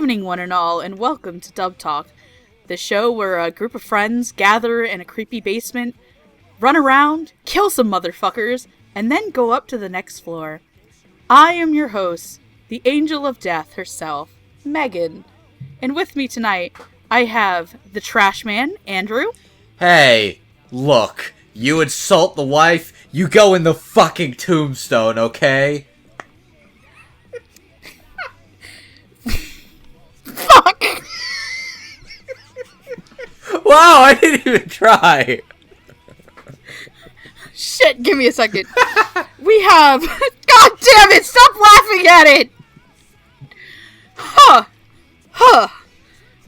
evening, one and all, and welcome to Dub Talk, the show where a group of friends gather in a creepy basement, run around, kill some motherfuckers, and then go up to the next floor. I am your host, the Angel of Death herself, Megan, and with me tonight, I have the Trash Man, Andrew. Hey, look, you insult the wife, you go in the fucking tombstone, okay? Fuck! Wow, I didn't even try. Shit, give me a second. We have... God damn it, stop laughing at it!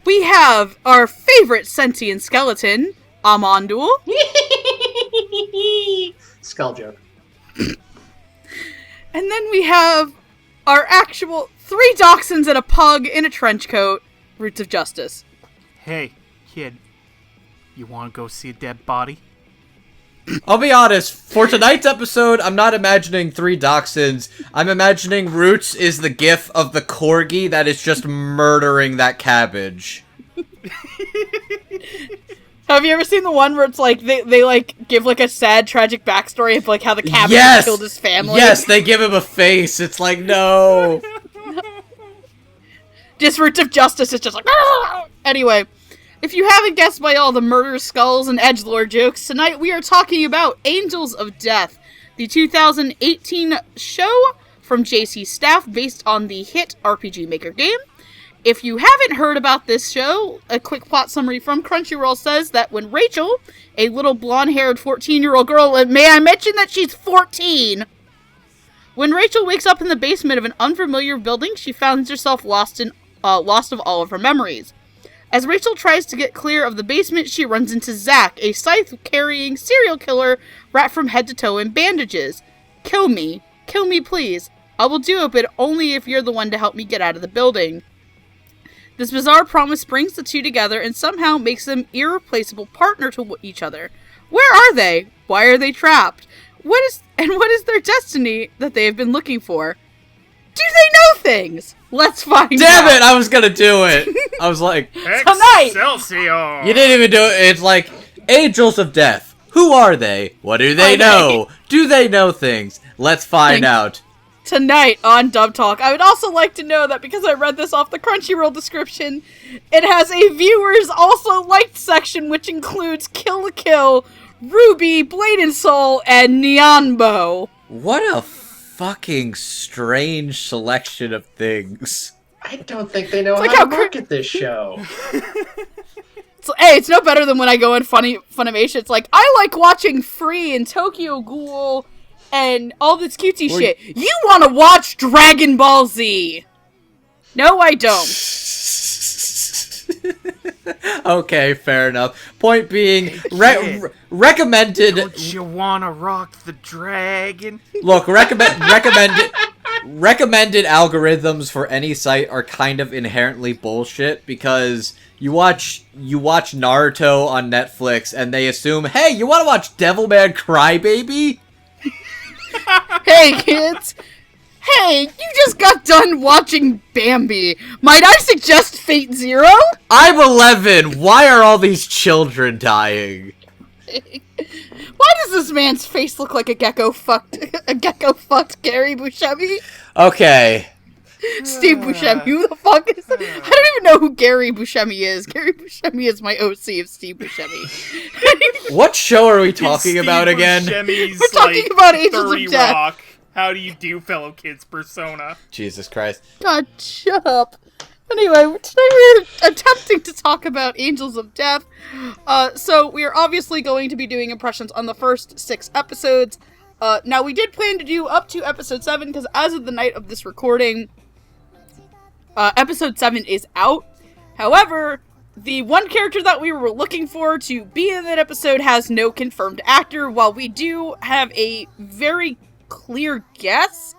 We have our favorite sentient skeleton, Amon. Skull joke. And then we have our actual 3 dachshunds and a pug in a trench coat, Roots of Justice. Hey, kid. You wanna go see a dead body? I'll be honest, for tonight's episode, I'm not imagining 3 dachshunds. I'm imagining Roots is the gif of the corgi that is just murdering that cabbage. Have you ever seen the one where it's like, they like, give like a sad, tragic backstory of like how the cabbage killed his family? Yes, they give him a face. It's like, no. Just Roots of Justice is just like, Argh! Anyway, if you haven't guessed by all the murder, skulls, and edgelord jokes, tonight we are talking about Angels of Death, the 2018 show from JC Staff based on the hit RPG Maker game. If you haven't heard about this show, a quick plot summary from Crunchyroll says that when Rachel, a little blonde-haired 14-year-old girl, and may I mention that she's 14? When Rachel wakes up in the basement of an unfamiliar building, she finds herself lost of all of her memories. As Rachel tries to get clear of the basement, she runs into Zack, a scythe-carrying serial killer wrapped from head to toe in bandages. Kill me please. I will do it, but only if you're the one to help me get out of the building. This bizarre promise brings the two together and somehow makes them irreplaceable partner to each other. Where are they? Why are they trapped? What is their destiny that they have been looking for? Do they know things? Let's find out. Damn it, I was gonna do it. I was like, tonight! Excelsior! You didn't even do it. It's like, Angels of Death. Who are they? What do they know? Do they know things? Let's find out. Tonight on Dub Talk. I would also like to know that because I read this off the Crunchyroll description, it has a viewers also liked section which includes Kill la Kill, Ruby, Blade and Soul, and Nyanbo. What a fucking strange selection of things. I don't think they know how to market this show. Hey, it's no better than when I go in Funimation. It's like, I like watching Free and Tokyo Ghoul and all this cutesy shit. You want to watch Dragon Ball Z? No, I don't. Okay, fair enough. Point being, recommended. Don't you wanna rock the dragon? Look, recommended algorithms for any site are kind of inherently bullshit because you watch Naruto on Netflix and they assume, hey, you want to watch Devilman Crybaby? Hey, kids! Hey, you just got done watching Bambi. Might I suggest Fate Zero? I'm 11. Why are all these children dying? Why does this man's face look like a gecko fucked Gary Buscemi? Okay. Steve Buscemi, who the fuck is that? I don't even know who Gary Buscemi is. Gary Buscemi is my OC of Steve Buscemi. What show are we talking about again? Buscemi's, We're talking about Angels of Death. Rock. How do you do, fellow kids persona? Jesus Christ. God, shut up. Anyway, today we're attempting to talk about Angels of Death. So we are obviously going to be doing impressions on the first 6 episodes. Now, we did plan to do up to episode 7, because as of the night of this recording, episode 7 is out. However, the one character that we were looking for to be in that episode has no confirmed actor. While we do have a very clear guess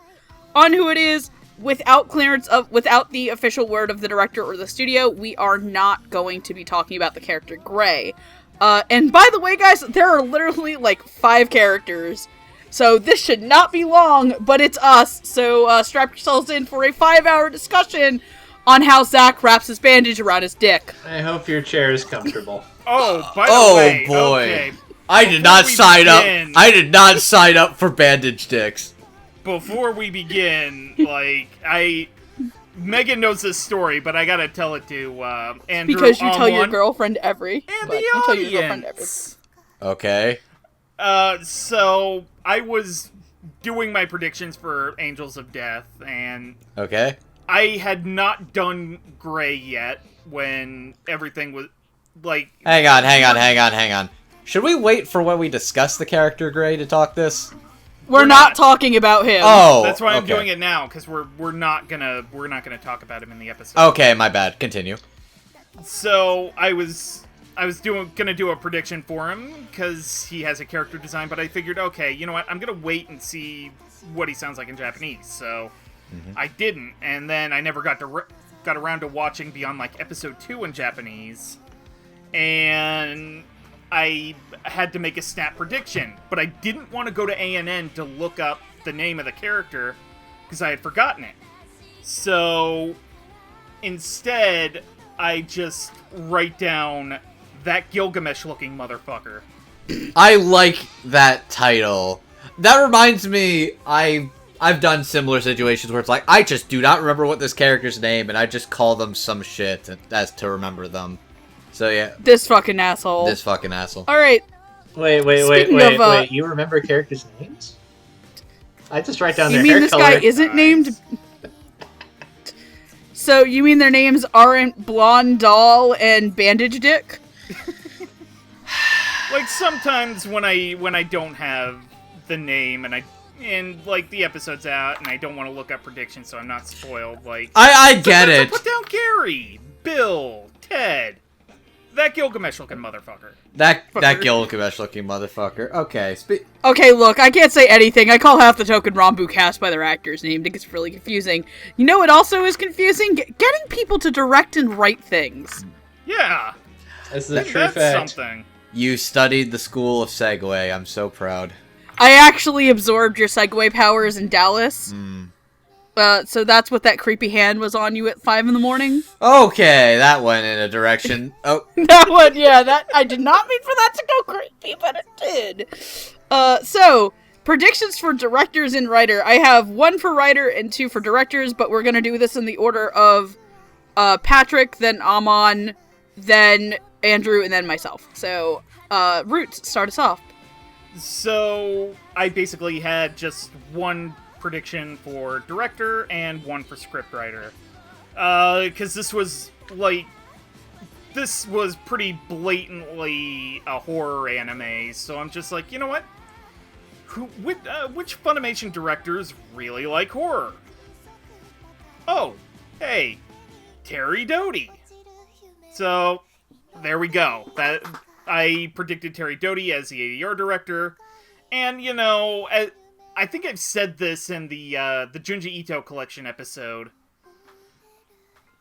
on who it is, without the official word of the director or the studio, we are not going to be talking about the character Gray. And by the way, guys, there are literally like 5 characters. So this should not be long, but it's us. So strap yourselves in for a 5-hour discussion on how Zack wraps his bandage around his dick. I hope your chair is comfortable. Oh, by the way, boy. okay. I did not sign up. I did not sign up for bandage dicks. Before we begin, Megan knows this story, but I gotta tell it to Andrew. Because you tell Amon, your girlfriend every. and but the you tell your girlfriend every. audience. Okay. So I was doing my predictions for Angels of Death, and Okay. I had not done Gray yet when everything was like. Hang on. Should we wait for when we discuss the character Gray to talk this? We're not talking about him. Oh, That's why I'm okay. doing it now, because we're not gonna talk about him in the episode. Okay, my bad. Continue. So I was gonna do a prediction for him because he has a character design, but I figured, okay, you know what? I'm gonna wait and see what he sounds like in Japanese. So I didn't, and then I never got around to watching beyond like episode 2 in Japanese, and I had to make a snap prediction, but I didn't want to go to ANN to look up the name of the character because I had forgotten it. So instead, I just write down that Gilgamesh-looking motherfucker. I like that title. That reminds me, I've done similar situations where it's like, I just do not remember what this character's name, and I just call them some shit as to remember them. So yeah. This fucking asshole. Alright. Wait. You remember characters' names? I just write down You their mean hair this color. guy isn't named? So you mean their names aren't Blonde Doll and Bandage Dick? Like sometimes when I don't have the name and like the episode's out and I don't want to look up predictions so I'm not spoiled, like I get sometimes it. I put down Gary, Bill, Ted, that Gilgamesh looking motherfucker. That Gilgamesh looking motherfucker. Okay. Okay, look, I can't say anything. I call half the token Rambu cast by their actor's name. It gets really confusing. You know what also is confusing? Getting people to direct and write things. Yeah. That's the true That's fact. something. You studied the school of Segway. I'm so proud. I actually absorbed your Segway powers in Dallas. So that's what that creepy hand was on you at 5 in the morning? Okay, that went in a direction. Oh. That one, yeah, that I did not mean for that to go creepy, but it did. So, predictions for directors and writer. I have 1 for writer and 2 for directors, but we're gonna do this in the order of Patrick, then Amon, then Andrew, and then myself. So, Roots, start us off. So I basically had just 1 prediction for director and 1 for scriptwriter. Because this was pretty blatantly a horror anime, so I'm just like, you know what? Which Funimation directors really like horror? Oh, hey, Terry Doty. So, there we go. I predicted Terry Doty as the ADR director, and, you know, I think I've said this in the Junji Ito collection episode.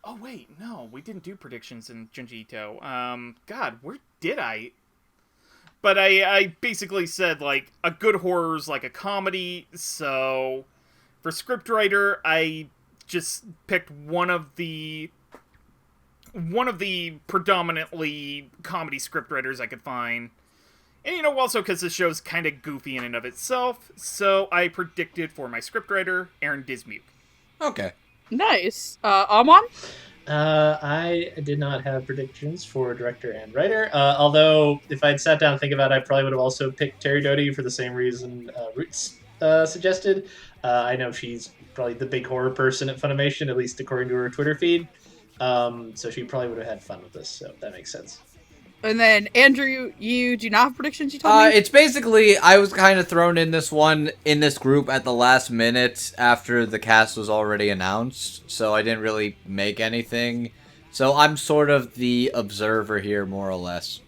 Oh, wait, no, we didn't do predictions in Junji Ito. God, where did I? But I basically said, like, a good horror's like a comedy, so for scriptwriter, I just picked one of the predominantly comedy scriptwriters I could find. And, you know, also because this show's kind of goofy in and of itself, so I predicted for my scriptwriter, Aaron Dismuke. Okay. Nice. Amon? I did not have predictions for director and writer, although if I'd sat down and think about it, I probably would have also picked Terry Doty for the same reason Roots suggested. I know she's probably the big horror person at Funimation, at least according to her Twitter feed. So she probably would have had fun with this, so that makes sense. And then, Andrew, you do not have predictions you told me? It's basically, I was kind of thrown in this group at the last minute after the cast was already announced, so I didn't really make anything. So I'm sort of the observer here, more or less.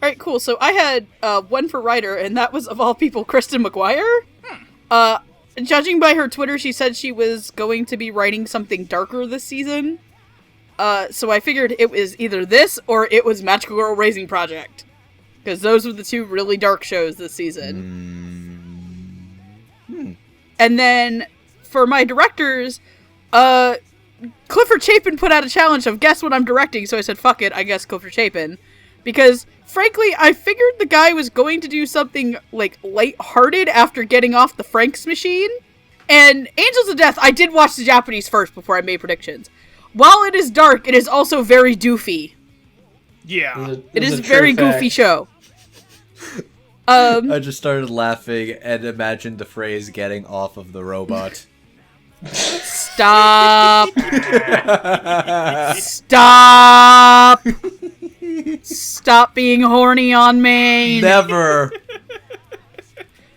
Alright, cool. So I had 1 for writer, and that was, of all people, Kristen McGuire. Judging by her Twitter, she said she was going to be writing something darker this season. So I figured it was either this or it was Magical Girl Raising Project. Because those were the 2 really dark shows this season. And then, for my directors, Clifford Chapin put out a challenge of guess what I'm directing, so I said, fuck it, I guess Clifford Chapin. Because, frankly, I figured the guy was going to do something, like, lighthearted after getting off the Franks machine. And Angels of Death, I did watch the Japanese first before I made predictions. While it is dark, it is also very doofy. Yeah. It is a very goofy show. I just started laughing and imagined the phrase "getting off of the robot." Stop. Stop. Stop being horny on main. Never.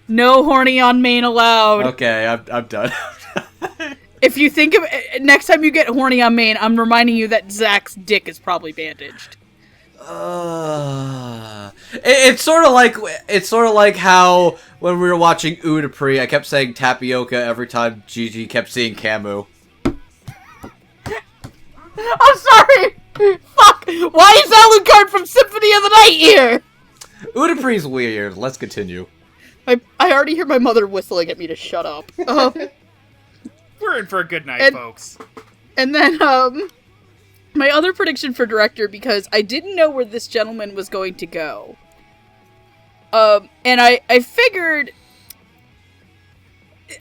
No horny on main allowed. Okay, I'm done. If you think of next time you get horny on main, I'm reminding you that Zack's dick is probably bandaged. It's sort of like how when we were watching Udapri, I kept saying tapioca every time Gigi kept seeing Camus. I'm sorry. Fuck. Why is Alucard from Symphony of the Night here? Udapri's weird. Let's continue. I already hear my mother whistling at me to shut up. We're in for a good night, folks. And then, my other prediction for director, because I didn't know where this gentleman was going to go. And I figured...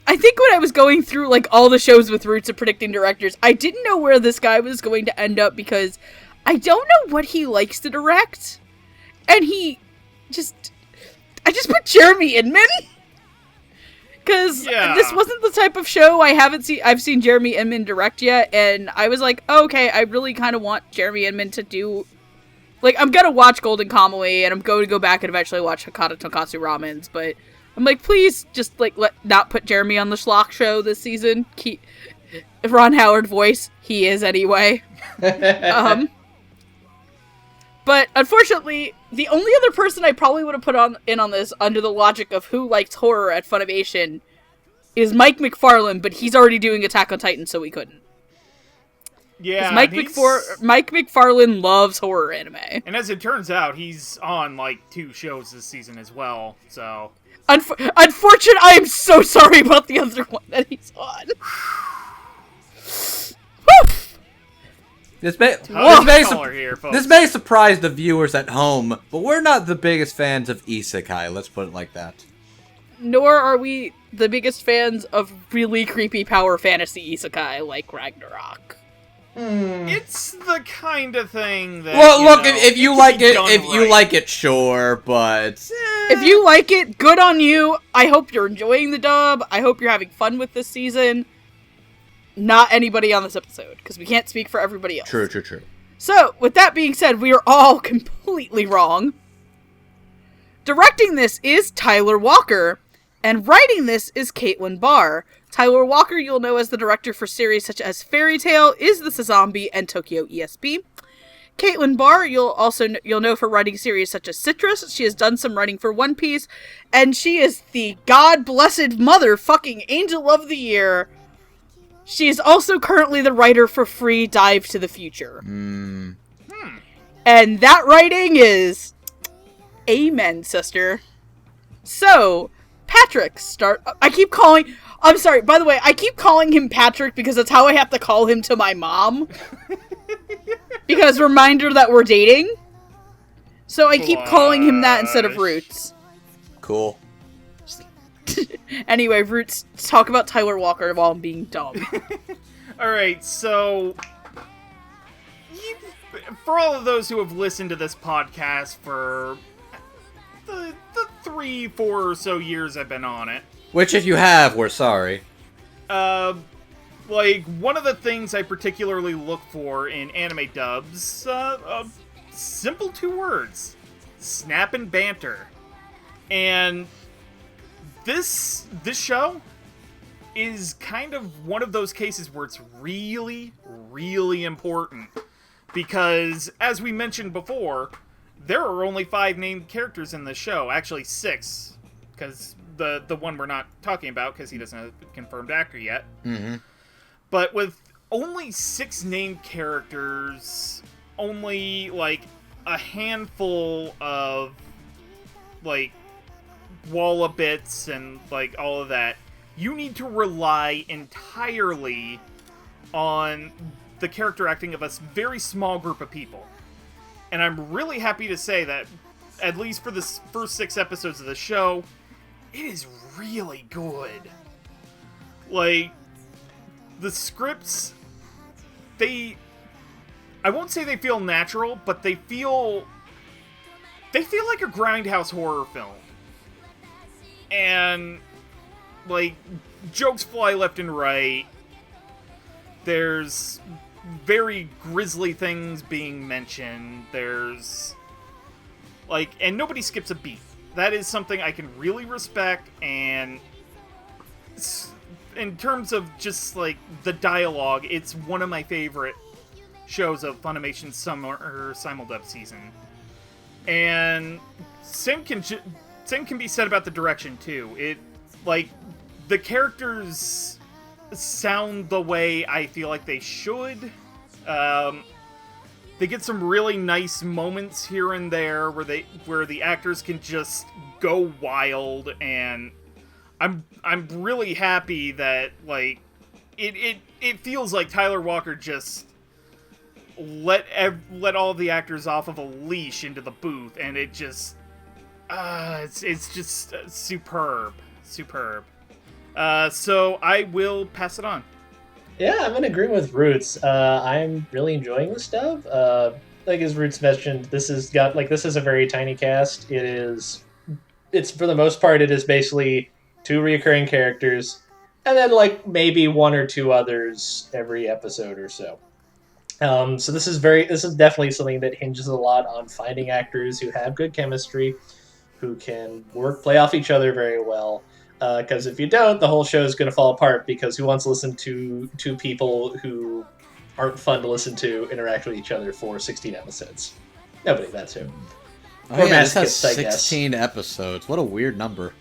I think when I was going through, like, all the shows with roots of predicting directors, I didn't know where this guy was going to end up, because I don't know what he likes to direct. And I just put Jeremy Inman. Because this wasn't the type of show I've seen Jeremy Inman direct yet, and I was like, oh, okay, I really kind of want Jeremy Inman to do, like, I'm gonna watch Golden Kamuy, and I'm going to go back and eventually watch Hakata Tonkatsu Ramens, but I'm like, please, just, like, not put Jeremy on the Schlock show this season. Ron Howard voice, he is anyway. But, unfortunately, the only other person I probably would have put on this, under the logic of who likes horror at Funimation, is Mike McFarlane, but he's already doing Attack on Titan, so we couldn't. Yeah, Mike McFarlane loves horror anime. And as it turns out, he's on, like, 2 shows this season as well, so... Unfortunately, I am so sorry about the other one that he's on. This may surprise the viewers at home, but we're not the biggest fans of isekai, let's put it like that. Nor are we the biggest fans of really creepy power fantasy isekai like Ragnarok. It's the kind of thing that, well, look, if you like it, sure, but... If you like it, good on you. I hope you're enjoying the dub. I hope you're having fun with this season. Not anybody on this episode, because we can't speak for everybody else. True. So, with that being said, we are all completely wrong. Directing this is Tyler Walker, and writing this is Caitlin Barr. Tyler Walker you'll know as the director for series such as Fairy Tail, Is This a Zombie, and Tokyo ESP. Caitlin Barr you'll know for writing series such as Citrus. She has done some writing for One Piece, and she is the god-blessed motherfucking Angel of the Year. She is also currently the writer for Free Dive to the Future. And that writing is... Amen, sister. So, Patrick, I'm sorry, by the way, I keep calling him Patrick because that's how I have to call him to my mom. Because reminder that we're dating. So I keep calling him that instead of Roots. Cool. Anyway, Roots, talk about Tyler Walker while I'm being dumb. Alright, so... For all of those who have listened to this podcast for the 3, 4 or so years I've been on it... Which, if you have, we're sorry. Like, one of the things I particularly look for in anime dubs, simple 2 words. Snap and banter. And... This show is kind of one of those cases where it's really, really important. Because, as we mentioned before, there are only 5 named characters in the show. Actually, 6. Because the one we're not talking about, because he doesn't have a confirmed actor yet. Mm-hmm. But with only 6 named characters, only, like, a handful of, like, walla bits and like all of that, you need to rely entirely on the character acting of a very small group of people. And I'm really happy to say that, at least for the first 6 episodes of the show, it is really good. Like, the scripts, I won't say they feel natural, but they feel like a grindhouse horror film. And, like, jokes fly left and right. There's very grisly things being mentioned. There's, like, and nobody skips a beat. That is something I can really respect, and in terms of just, like, the dialogue, it's one of my favorite shows of Funimation's summer simuldub season. And same can be said about the direction, too. It, like, the characters sound the way I feel like they should. They get some really nice moments here and there where the actors can just go wild, and I'm really happy that, like, it feels like Tyler Walker just let all the actors off of a leash into the booth, and it just it's just superb. So I will pass it on. Yeah, I'm in agreement with Roots. I'm really enjoying this stuff. Like as Roots mentioned, this is a very tiny cast. It's for the most part, it is basically 2 reoccurring characters, and then like maybe 1 or 2 others every episode or so. So this is definitely something that hinges a lot on finding actors who have good chemistry, who can play off each other very well. Because if you don't, the whole show is going to fall apart, because who wants to listen to 2 people who aren't fun to listen to interact with each other for 16 episodes? Nobody, that's who. Oh, yeah, this has 16 episodes. What a weird number.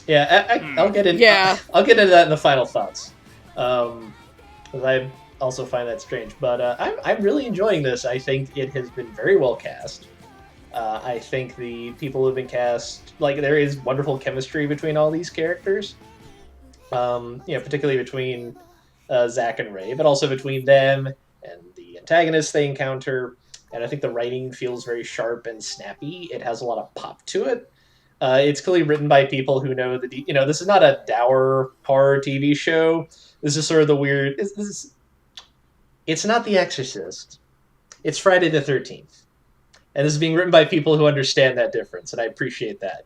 Yeah, I'll get into I'll get into that in the final thoughts. Because I also find that strange. But I'm really enjoying this. I think it has been very well cast. I think the people who have been cast, like, there is wonderful chemistry between all these characters. Particularly between Zack and Ray, but also between them and the antagonists they encounter. And I think the writing feels very sharp and snappy. It has a lot of pop to it. It's clearly written by people who know this is not a dour horror TV show. This is sort of the weird. It's not The Exorcist. It's Friday the 13th. And this is being written by people who understand that difference, and I appreciate that.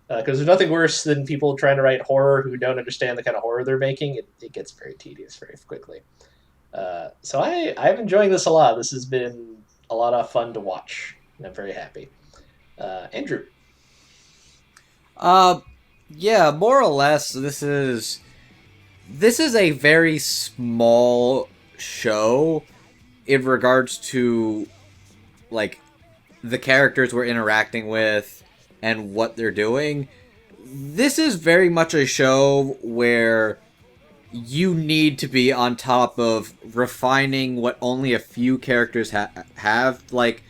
Because there's nothing worse than people trying to write horror who don't understand the kind of horror they're making. It gets very tedious very quickly. So I'm enjoying this a lot. This has been a lot of fun to watch, and I'm very happy. Andrew? Yeah, more or less, this is a very small show in regards to, like, the characters we're interacting with and what they're doing. This is very much a show where you need to be on top of refining what only a few characters have. Like,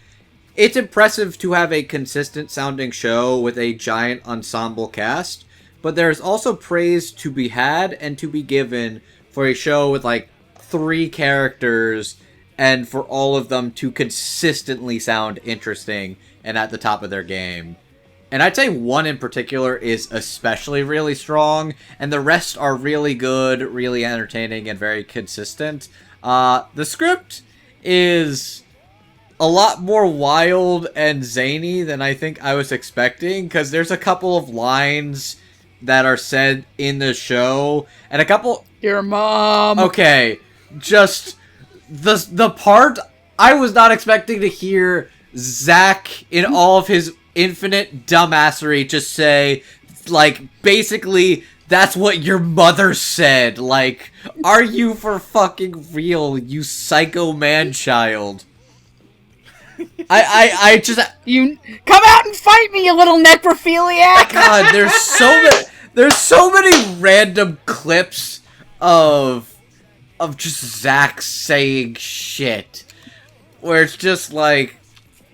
it's impressive to have a consistent sounding show with a giant ensemble cast, but there's also praise to be had and to be given for a show with, like, 3 characters, and for all of them to consistently sound interesting and at the top of their game. And I'd say 1 in particular is especially really strong, and the rest are really good, really entertaining, and very consistent. The script is a lot more wild and zany than I think I was expecting, because there's a couple of lines that are said in the show, and a couple... Your mom! Okay, just... The part I was not expecting to hear Zack in all of his infinite dumbassery just say, like, basically, that's what your mother said. Like, are you for fucking real, you psycho man-child? I just... You come out and fight me, you little necrophiliac! God, there's so many random clips of just Zack saying shit, where it's just like,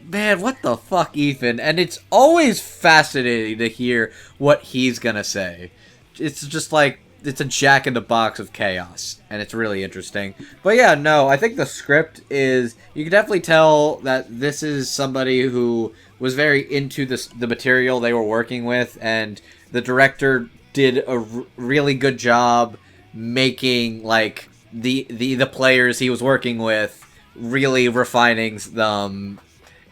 man, what the fuck, Ethan? And it's always fascinating to hear what he's gonna say. It's just like, it's a jack-in-the-box of chaos, and it's really interesting. But yeah, no, I think the script is... You can definitely tell that this is somebody who was very into the material they were working with, and the director did a really good job making, like, the players he was working with, really refining them,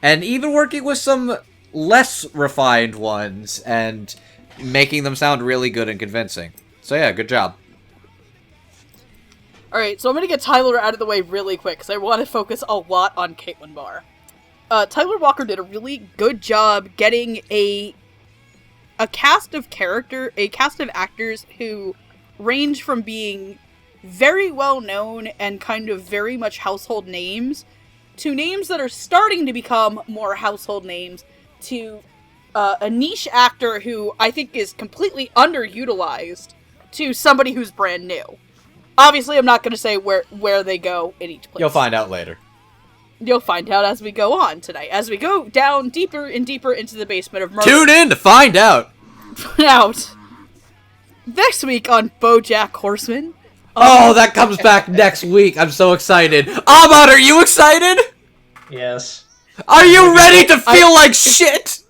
and even working with some less refined ones, and making them sound really good and convincing. So yeah, good job. Alright, so I'm gonna get Tyler out of the way really quick, because I want to focus a lot on Caitlin Barr. Tyler Walker did a really good job getting a cast of actors who range from being very well known and kind of very much household names, to names that are starting to become more household names, to a niche actor who I think is completely underutilized, to somebody who's brand new. Obviously, I'm not going to say where they go in each place. You'll find out later. You'll find out as we go on tonight. As we go down deeper and deeper into the basement of murder. Tune in to find out! Out! Next week on BoJack Horseman. Oh, that comes back next week. I'm so excited. Amon, are you excited? Yes. Are you ready to feel like shit?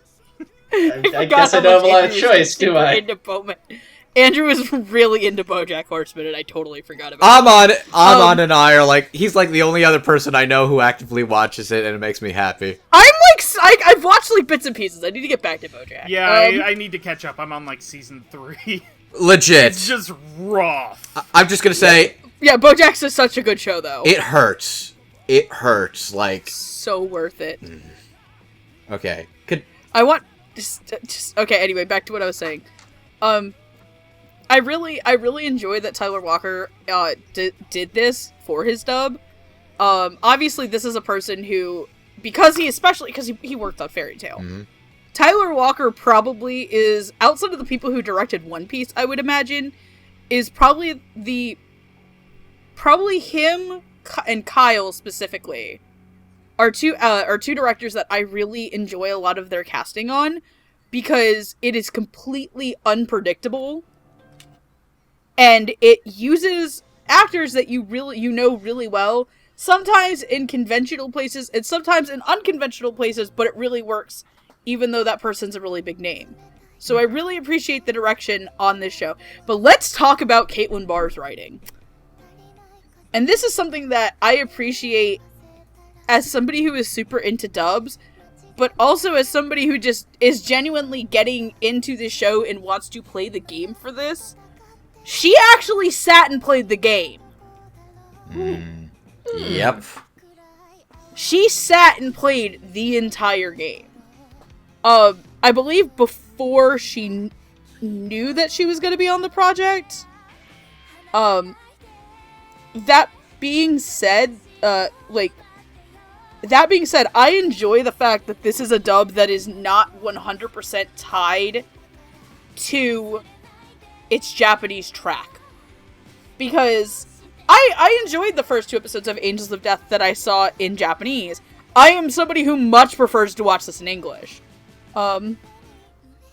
I guess I don't have a lot of choice, do I? Andrew is really into BoJack Horseman, and I totally forgot about it. Amon and I are like, he's like the only other person I know who actively watches it, and it makes me happy. I've watched like bits and pieces. I need to get back to BoJack. Yeah, I need to catch up. I'm on like season 3. Legit. It's just rough. I'm just gonna say... Yeah, BoJack's is such a good show, though. It hurts. It hurts, like... So worth it. Okay. I want... Just okay, anyway, back to what I was saying. I really enjoy that Tyler Walker did this for his dub. Obviously, this is a person who... Because he worked on Fairy Tail. Mm-hmm. Tyler Walker probably is, outside of the people who directed One Piece, I would imagine, is probably him and Kyle specifically are two directors that I really enjoy a lot of their casting on, because it is completely unpredictable, and it uses actors that you know really well, sometimes in conventional places and sometimes in unconventional places, but it really works even though that person's a really big name. So I really appreciate the direction on this show. But let's talk about Caitlin Barr's writing. And this is something that I appreciate as somebody who is super into dubs, but also as somebody who just is genuinely getting into the show and wants to play the game for this. She actually sat and played the game. Yep. She sat and played the entire game. I believe before she knew that she was going to be on the project. That being said, I enjoy the fact that this is a dub that is not 100% tied to its Japanese track. Because I enjoyed the first 2 episodes of Angels of Death that I saw in Japanese. I am somebody who much prefers to watch this in English.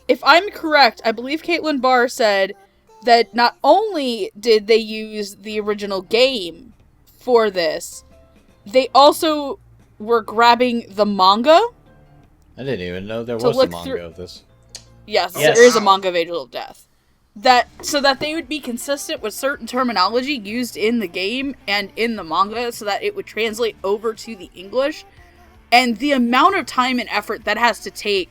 If I'm correct, I believe Caitlin Barr said that not only did they use the original game for this, they also were grabbing the manga. I didn't even know there was a manga of this. Yes, there is a manga of Angel of Death. So that they would be consistent with certain terminology used in the game and in the manga, so that it would translate over to the English. And the amount of time and effort that has to take,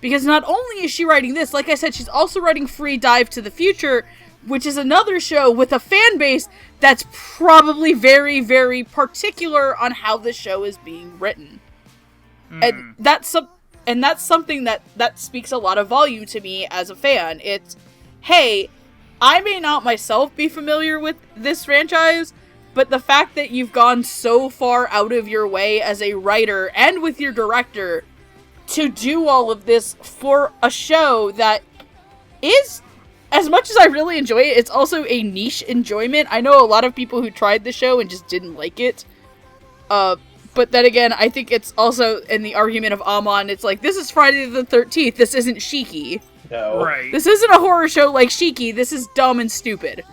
because not only is she writing this, like I said, she's also writing Free Dive to the Future, which is another show with a fan base that's probably very, very particular on how the show is being written. And that's something that speaks a lot of volume to me as a fan. It's, hey, I may not myself be familiar with this franchise, but the fact that you've gone so far out of your way as a writer and with your director to do all of this for a show that is, as much as I really enjoy it, it's also a niche enjoyment. I know a lot of people who tried the show and just didn't like it. But then again, I think it's also in the argument of Amon, it's like, this is Friday the 13th, this isn't Shiki. No. Right. This isn't a horror show like Shiki, this is dumb and stupid.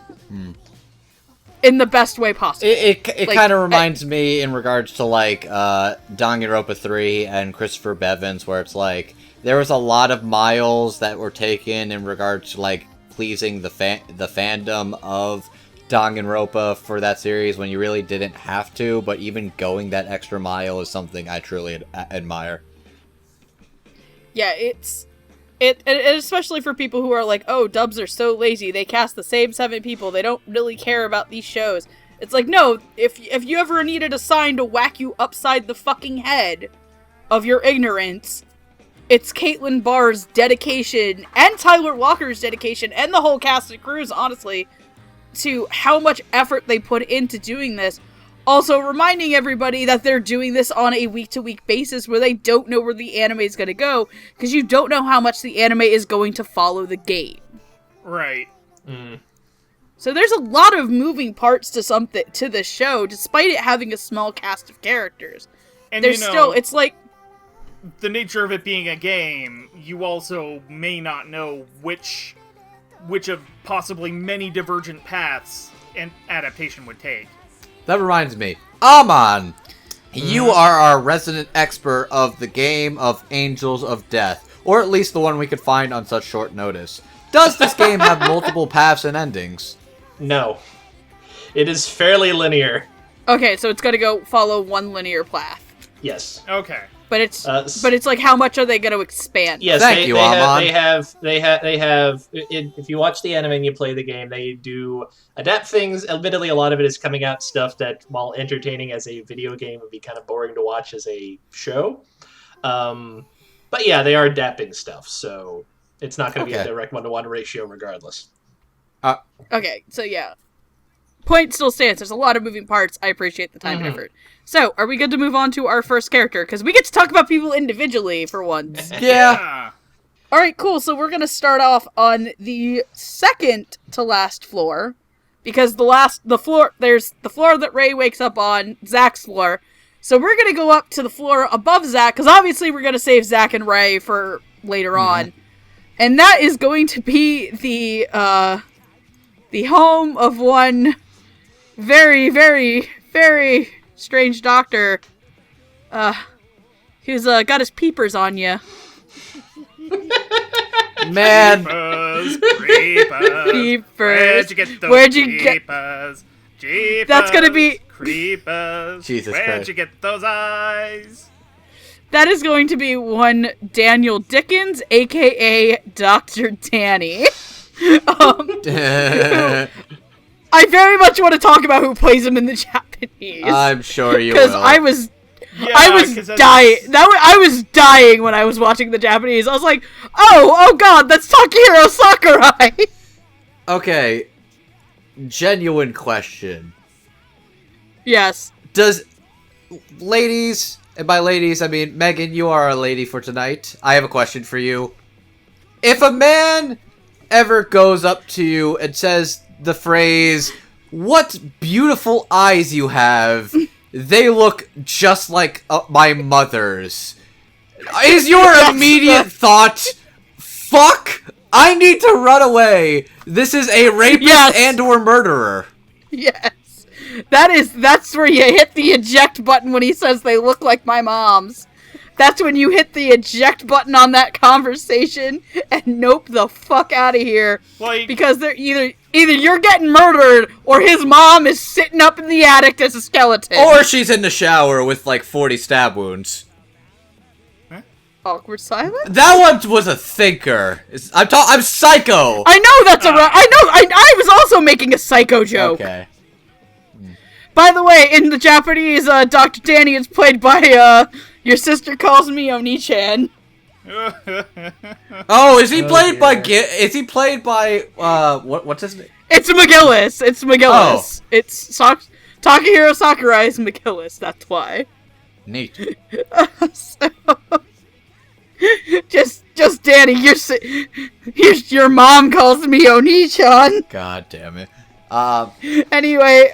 In the best way possible. It kind of reminds me in regards to, like, Danganronpa 3 and Christopher Bevins, where it's like, there was a lot of miles that were taken in regards to, like, pleasing the fandom of Danganronpa for that series when you really didn't have to, but even going that extra mile is something I truly admire. Yeah, and especially for people who are like, oh, dubs are so lazy, they cast the same 7 people, they don't really care about these shows. It's like, no, if you ever needed a sign to whack you upside the fucking head of your ignorance, it's Caitlin Barr's dedication, and Tyler Walker's dedication, and the whole cast and crews, honestly, to how much effort they put into doing this. Also reminding everybody that they're doing this on a week-to-week basis where they don't know where the anime is going to go, because you don't know how much the anime is going to follow the game. Right. So there's a lot of moving parts to this show, despite it having a small cast of characters. And There's still, it's like... the nature of it being a game, you also may not know which of possibly many divergent paths an adaptation would take. That reminds me. Amon! You are our resident expert of the game of Angels of Death, or at least the one we could find on such short notice. Does this game have multiple paths and endings? No. It is fairly linear. Okay, so it's going to go follow one linear path. Yes. Okay. But it's like, how much are they going to expand? Yes, Thank you, Amon. They have. If you watch the anime and you play the game, they do adapt things. Admittedly, a lot of it is coming out stuff that, while entertaining as a video game, would be kind of boring to watch as a show. But yeah, they are adapting stuff, so it's not going to be a direct 1-to-1 ratio, regardless. Okay, so yeah. Point still stands. There's a lot of moving parts. I appreciate the time and effort. So, are we good to move on to our first character? Because we get to talk about people individually for once. Yeah. Alright, cool. So we're going to start off on the second to last floor. Because the floor that Ray wakes up on, Zack's floor. So we're going to go up to the floor above Zack, because obviously we're going to save Zack and Ray for later on. And that is going to be the home of one very, very, very strange doctor, who's got his peepers on you. Man. Creepers. Peepers. Where'd you get those Where'd you jeepers? Jeepers. That's gonna be... Creepers. Jesus Where'd Christ. you get those eyes? That is going to be one Daniel Dickens, aka Dr. Danny. I very much want to talk about who plays him in the Japanese. I'm sure you Because will. I was Yeah, dying. I was dying when I was watching the Japanese. I was like, oh god, that's Takahiro Sakurai! Okay. Genuine question. Yes. Ladies, and by ladies, I mean, Megan, you are a lady for tonight. I have a question for you. If a man ever goes up to you and says the phrase, "What beautiful eyes you have," they look just like my mother's, is your immediate thought, fuck, I need to run away. This is a rapist and or murderer. Yes. That's where you hit the eject button when he says they look like my mom's. That's when you hit the eject button on that conversation and nope the fuck out of here. Like, because they're either you're getting murdered or his mom is sitting up in the attic as a skeleton. Or she's in the shower with like 40 stab wounds. Awkward silence? That one was a thinker. I'm psycho. I know that's I was also making a psycho joke. Okay. By the way, in the Japanese, Dr. Danny is played by, your sister calls me Oni-chan. Oh, is he played by what's his name? It's McGillis. It's McGillis. Oh. It's Takahiro Sakurai is McGillis, that's why. Neat. So, just Danny, your mom calls me Oni-chan. God damn it. Anyway,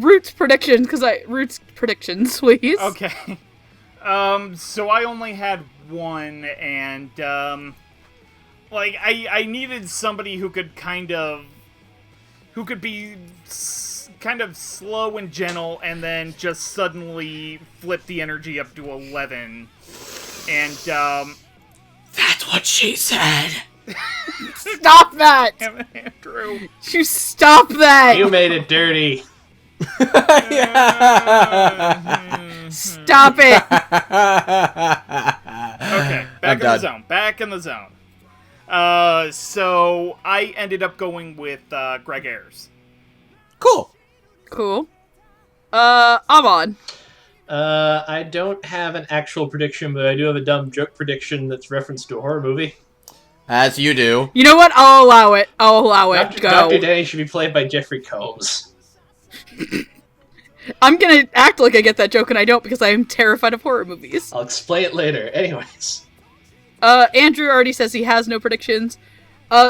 Root's predictions, Root's predictions, please. Okay. So I only had one, and, I needed somebody who could be kind of slow and gentle, and then just suddenly flip the energy up to 11. And, That's what she said. Stop that! Andrew. You stop that! You made it dirty. Stop it! Okay, back in the zone. So I ended up going with Greg Ayers. Cool. Cool. Amon. I don't have an actual prediction, but I do have a dumb joke prediction that's referenced to a horror movie. As you do. You know what? I'll allow it. Go. Dr. Danny should be played by Jeffrey Combs. I'm gonna act like I get that joke, and I don't because I am terrified of horror movies. I'll explain it later. Anyways. Andrew already says he has no predictions.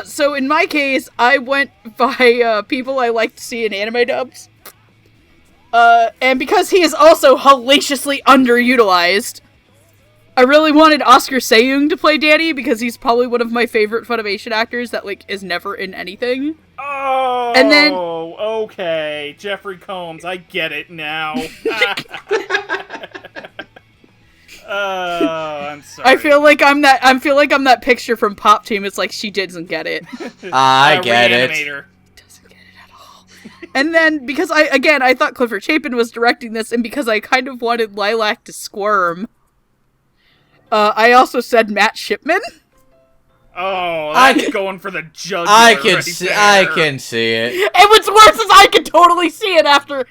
So in my case, I went by people I like to see in anime dubs. And because he is also hellaciously underutilized, I really wanted Oscar Seung to play Danny because he's probably one of my favorite Funimation actors that, is never in anything. Oh, and then, okay, Jeffrey Combs, I get it now. Oh, I'm sorry. I feel like I'm that picture from Pop Team. It's like she doesn't get it. I get it. Doesn't get it at all. And then because I thought Clifford Chapin was directing this, and because I kind of wanted Lilac to squirm, I also said Matt Shipman. Oh, that's going for the jugular. I can see it. And what's worse is I can totally see it after.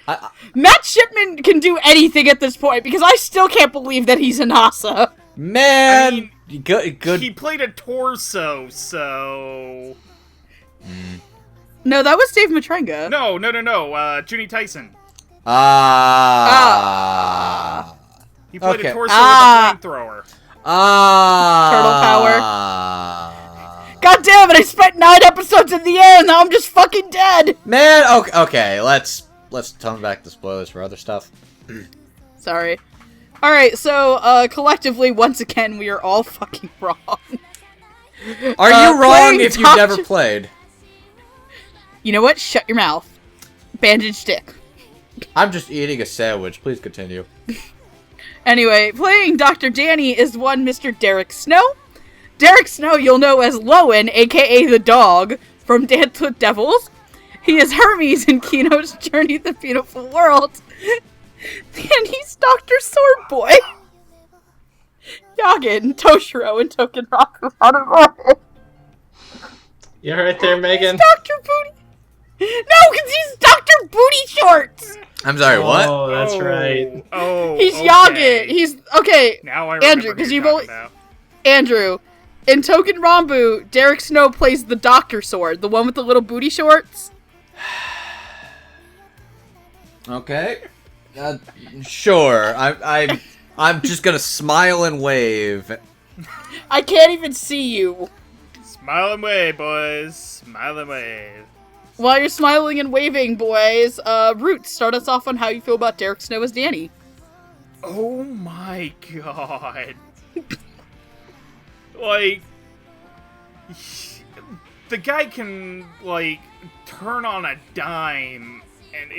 Matt Shipman can do anything at this point because I still can't believe that he's in NASA. Man, I mean, good. He played a torso, so. No, that was Dave Matrenga. No. Junie Tyson. He played a torso with a flamethrower. Turtle power. God damn it! I spent 9 episodes in the air, and now I'm just fucking dead. Man, okay. Let's tone back the spoilers for other stuff. Sorry. All right, so collectively, once again, we are all fucking wrong. Are you wrong if you've never played? You know what? Shut your mouth. Bandage dick. I'm just eating a sandwich. Please continue. Anyway, playing Dr. Danny is one Mr. Derek Snow. Derek Snow you'll know as Lowen, aka the dog, from Dance with Devils. He is Hermes in Kino's Journey to the Beautiful World. And he's Dr. Swordboy. Yagin, Toshiro, and Token Rock are You right there, Megan? Dr. Booty. No, because he's Dr. Booty Shorts. I'm sorry, what? Oh, that's right. Oh, he's okay. Yagin. He's okay. Now I remember Andrew, because you've about. Andrew, in Token Rambu, Derek Snow plays the Doctor Sword, the one with the little booty shorts. Okay. Sure. I'm just gonna smile and wave. I can't even see you. Smile and wave, boys. Smile and wave. While you're smiling and waving, boys, Roots, start us off on how you feel about Derek Snow as Danny. Oh my god. Like, the guy can, turn on a dime, and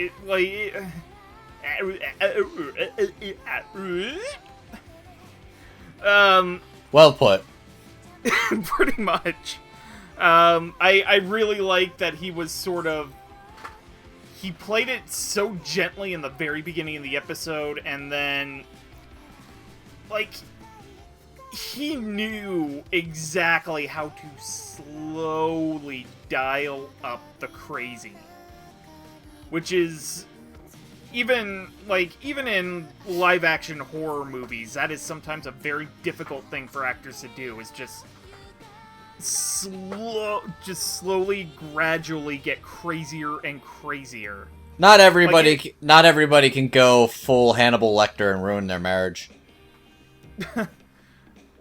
Well put. pretty much. I really like that he was he played it so gently in the very beginning of the episode, and then, he knew exactly how to slowly dial up the crazy. Which is, even in live-action horror movies, that is sometimes a very difficult thing for actors to do, is just slowly, gradually get crazier and crazier. Not everybody can go full Hannibal Lecter and ruin their marriage.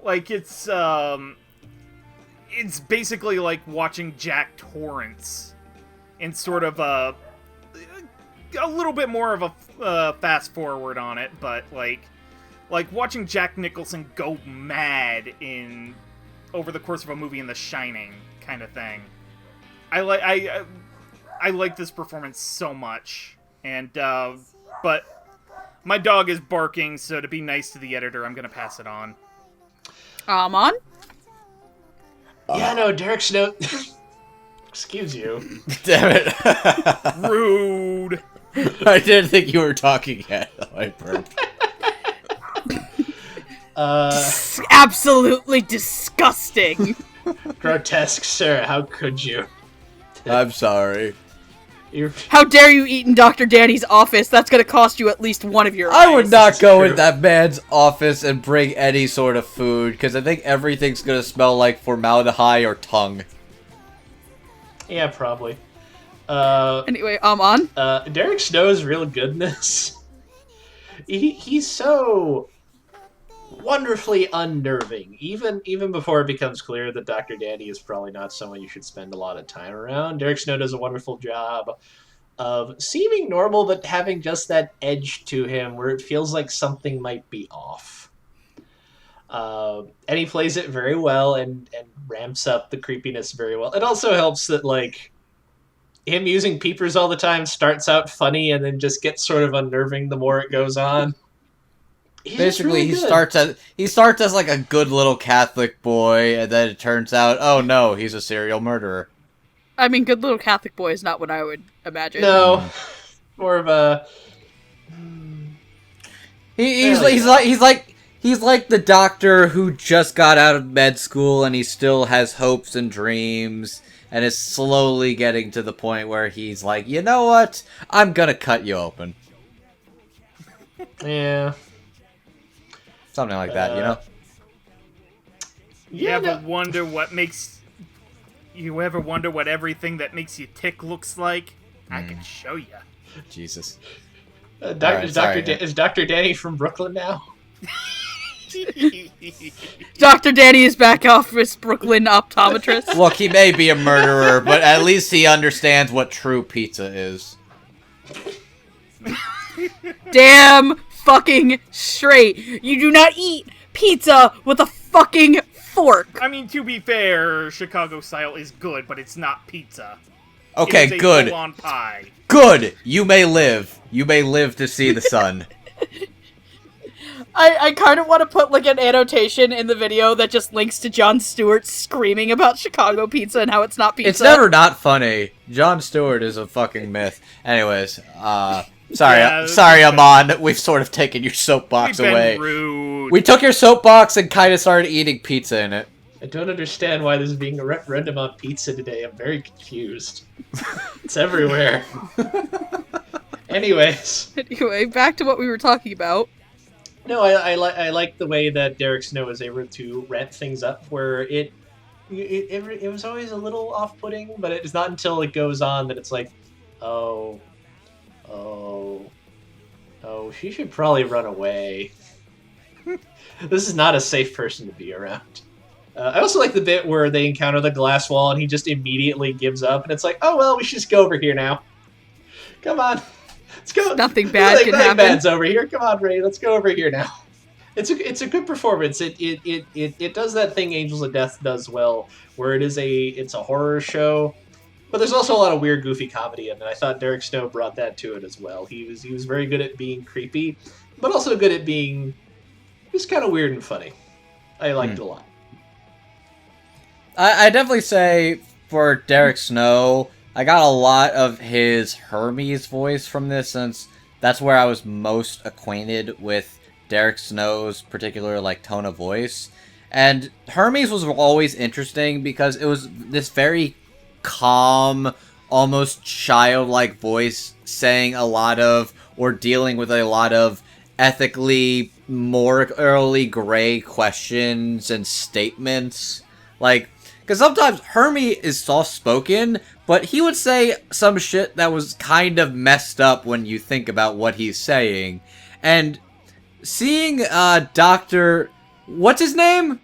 It's basically like watching Jack Torrance in sort of a a little bit more of a fast forward on it, but like watching Jack Nicholson go mad over the course of a movie in The Shining kind of thing. I like this performance so much, and but my dog is barking, so to be nice to the editor, I'm gonna pass it on. Amon? Yeah, no, Derek Snow. Excuse you. Damn it. Rude. I didn't think you were talking yet. I burped. Absolutely disgusting. Grotesque, sir. How could you? I'm sorry. How dare you eat in Dr. Danny's office? That's gonna cost you at least one of your eyes. I would not go true. in that man's office and bring any sort of food, because I think everything's gonna smell like formaldehyde or tongue. Yeah, probably. Anyway, Amon. Derek Snow's real good in this. He's so wonderfully unnerving. Even before it becomes clear that Dr. Danny is probably not someone you should spend a lot of time around, Derek Snow does a wonderful job of seeming normal, but having just that edge to him where it feels like something might be off. And he plays it very well and ramps up the creepiness very well. It also helps that, like, him using peepers all the time starts out funny and then just gets sort of unnerving the more it goes on. Basically, really he starts as like a good little Catholic boy, and then it turns out, oh no, he's a serial murderer. I mean, good little Catholic boy is not what I would imagine. No, more of a. He's like the doctor who just got out of med school and he still has hopes and dreams and is slowly getting to the point where he's like, you know what? I'm gonna cut you open. Yeah. Something like that, you know? You ever wonder what everything that makes you tick looks like? I can show you. Jesus. Is Dr. Danny from Brooklyn now? Dr. Danny is back office Brooklyn optometrist. Look, he may be a murderer, but at least he understands what true pizza is. Damn fucking straight. You do not eat pizza with a fucking fork. I mean, to be fair, Chicago style is good, but it's not pizza. Okay, it is good. A full-on pie. Good! You may live. You may live to see the sun. I kind of want to put like an annotation in the video that just links to Jon Stewart screaming about Chicago pizza and how it's not pizza. It's never not funny. Jon Stewart is a fucking myth. Anyways, sorry, Amon. We've sort of taken your soapbox away. Rude. We took your soapbox and kind of started eating pizza in it. I don't understand why there's being a referendum on pizza today. I'm very confused. It's everywhere. Anyways. Anyway, back to what we were talking about. No, I like the way that Derek Snow was able to ramp things up, where it was always a little off-putting, but it's not until it goes on that it's like, oh, she should probably run away. This is not a safe person to be around. I also like the bit where they encounter the glass wall and he just immediately gives up, and it's like, oh well, we should just go over here now. Come on. Let's go. Nothing bad can happen. Bad's over here. Come on, Ray. Let's go over here now. It's a good performance. It does that thing Angels of Death does well, where it's a horror show, but there's also a lot of weird, goofy comedy in it. I thought Derek Snow brought that to it as well. He was very good at being creepy, but also good at being just kind of weird and funny. I liked it a lot. I definitely say for Derek Snow, I got a lot of his Hermes voice from this, since that's where I was most acquainted with Derek Snow's particular like tone of voice. And Hermes was always interesting because it was this very calm, almost childlike voice saying a lot of, or dealing with a lot of ethically, morally gray questions and statements. Like, because sometimes Hermie is soft-spoken, but he would say some shit that was kind of messed up when you think about what he's saying. And seeing Dr. What's his name?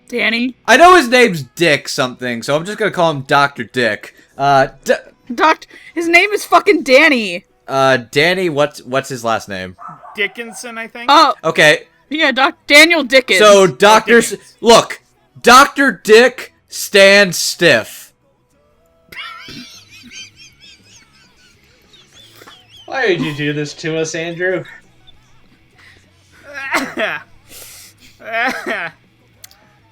Danny. I know his name's Dick something, so I'm just gonna call him Dr. Dick. His name is fucking Danny. Danny, what's his last name? Dickinson, I think. Oh, Okay, yeah, Daniel Dickens. so Dr. Dickens. Look, Dr. Dick stands stiff. Why did you do this to us, Andrew?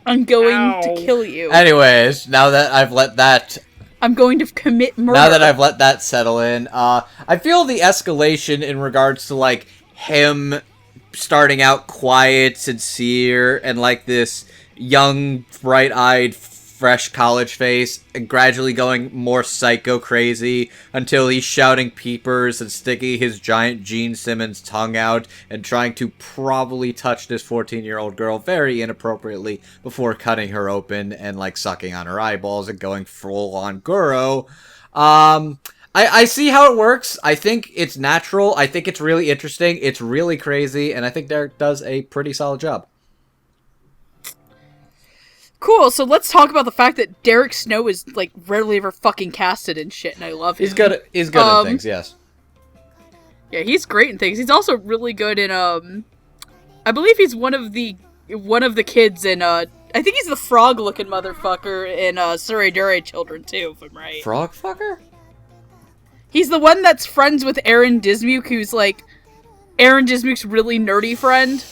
I'm going Ow. to kill you. Anyways, now that I've let that I'm going to commit murder. Now that I've let that settle in, I feel the escalation in regards to, like, him starting out quiet, sincere, and, like, this young, bright-eyed, fresh college face, and gradually going more psycho-crazy until he's shouting peepers and sticking his giant Gene Simmons tongue out and trying to probably touch this 14-year-old girl very inappropriately before cutting her open and, like, sucking on her eyeballs and going full-on Goro. I see how it works. I think it's natural. I think it's really interesting. It's really crazy, and I think Derek does a pretty solid job. Cool, so let's talk about the fact that Derek Snow is, like, rarely ever fucking casted and shit, and I love him. He's good at things, yes. Yeah, he's great in things. He's also really good in, I believe he's one of the kids in, I think he's the frog-looking motherfucker in, Suridure Children, too, if I'm right. Frog fucker? He's the one that's friends with Aaron Dismuke, who's, like, Aaron Dismuke's really nerdy friend.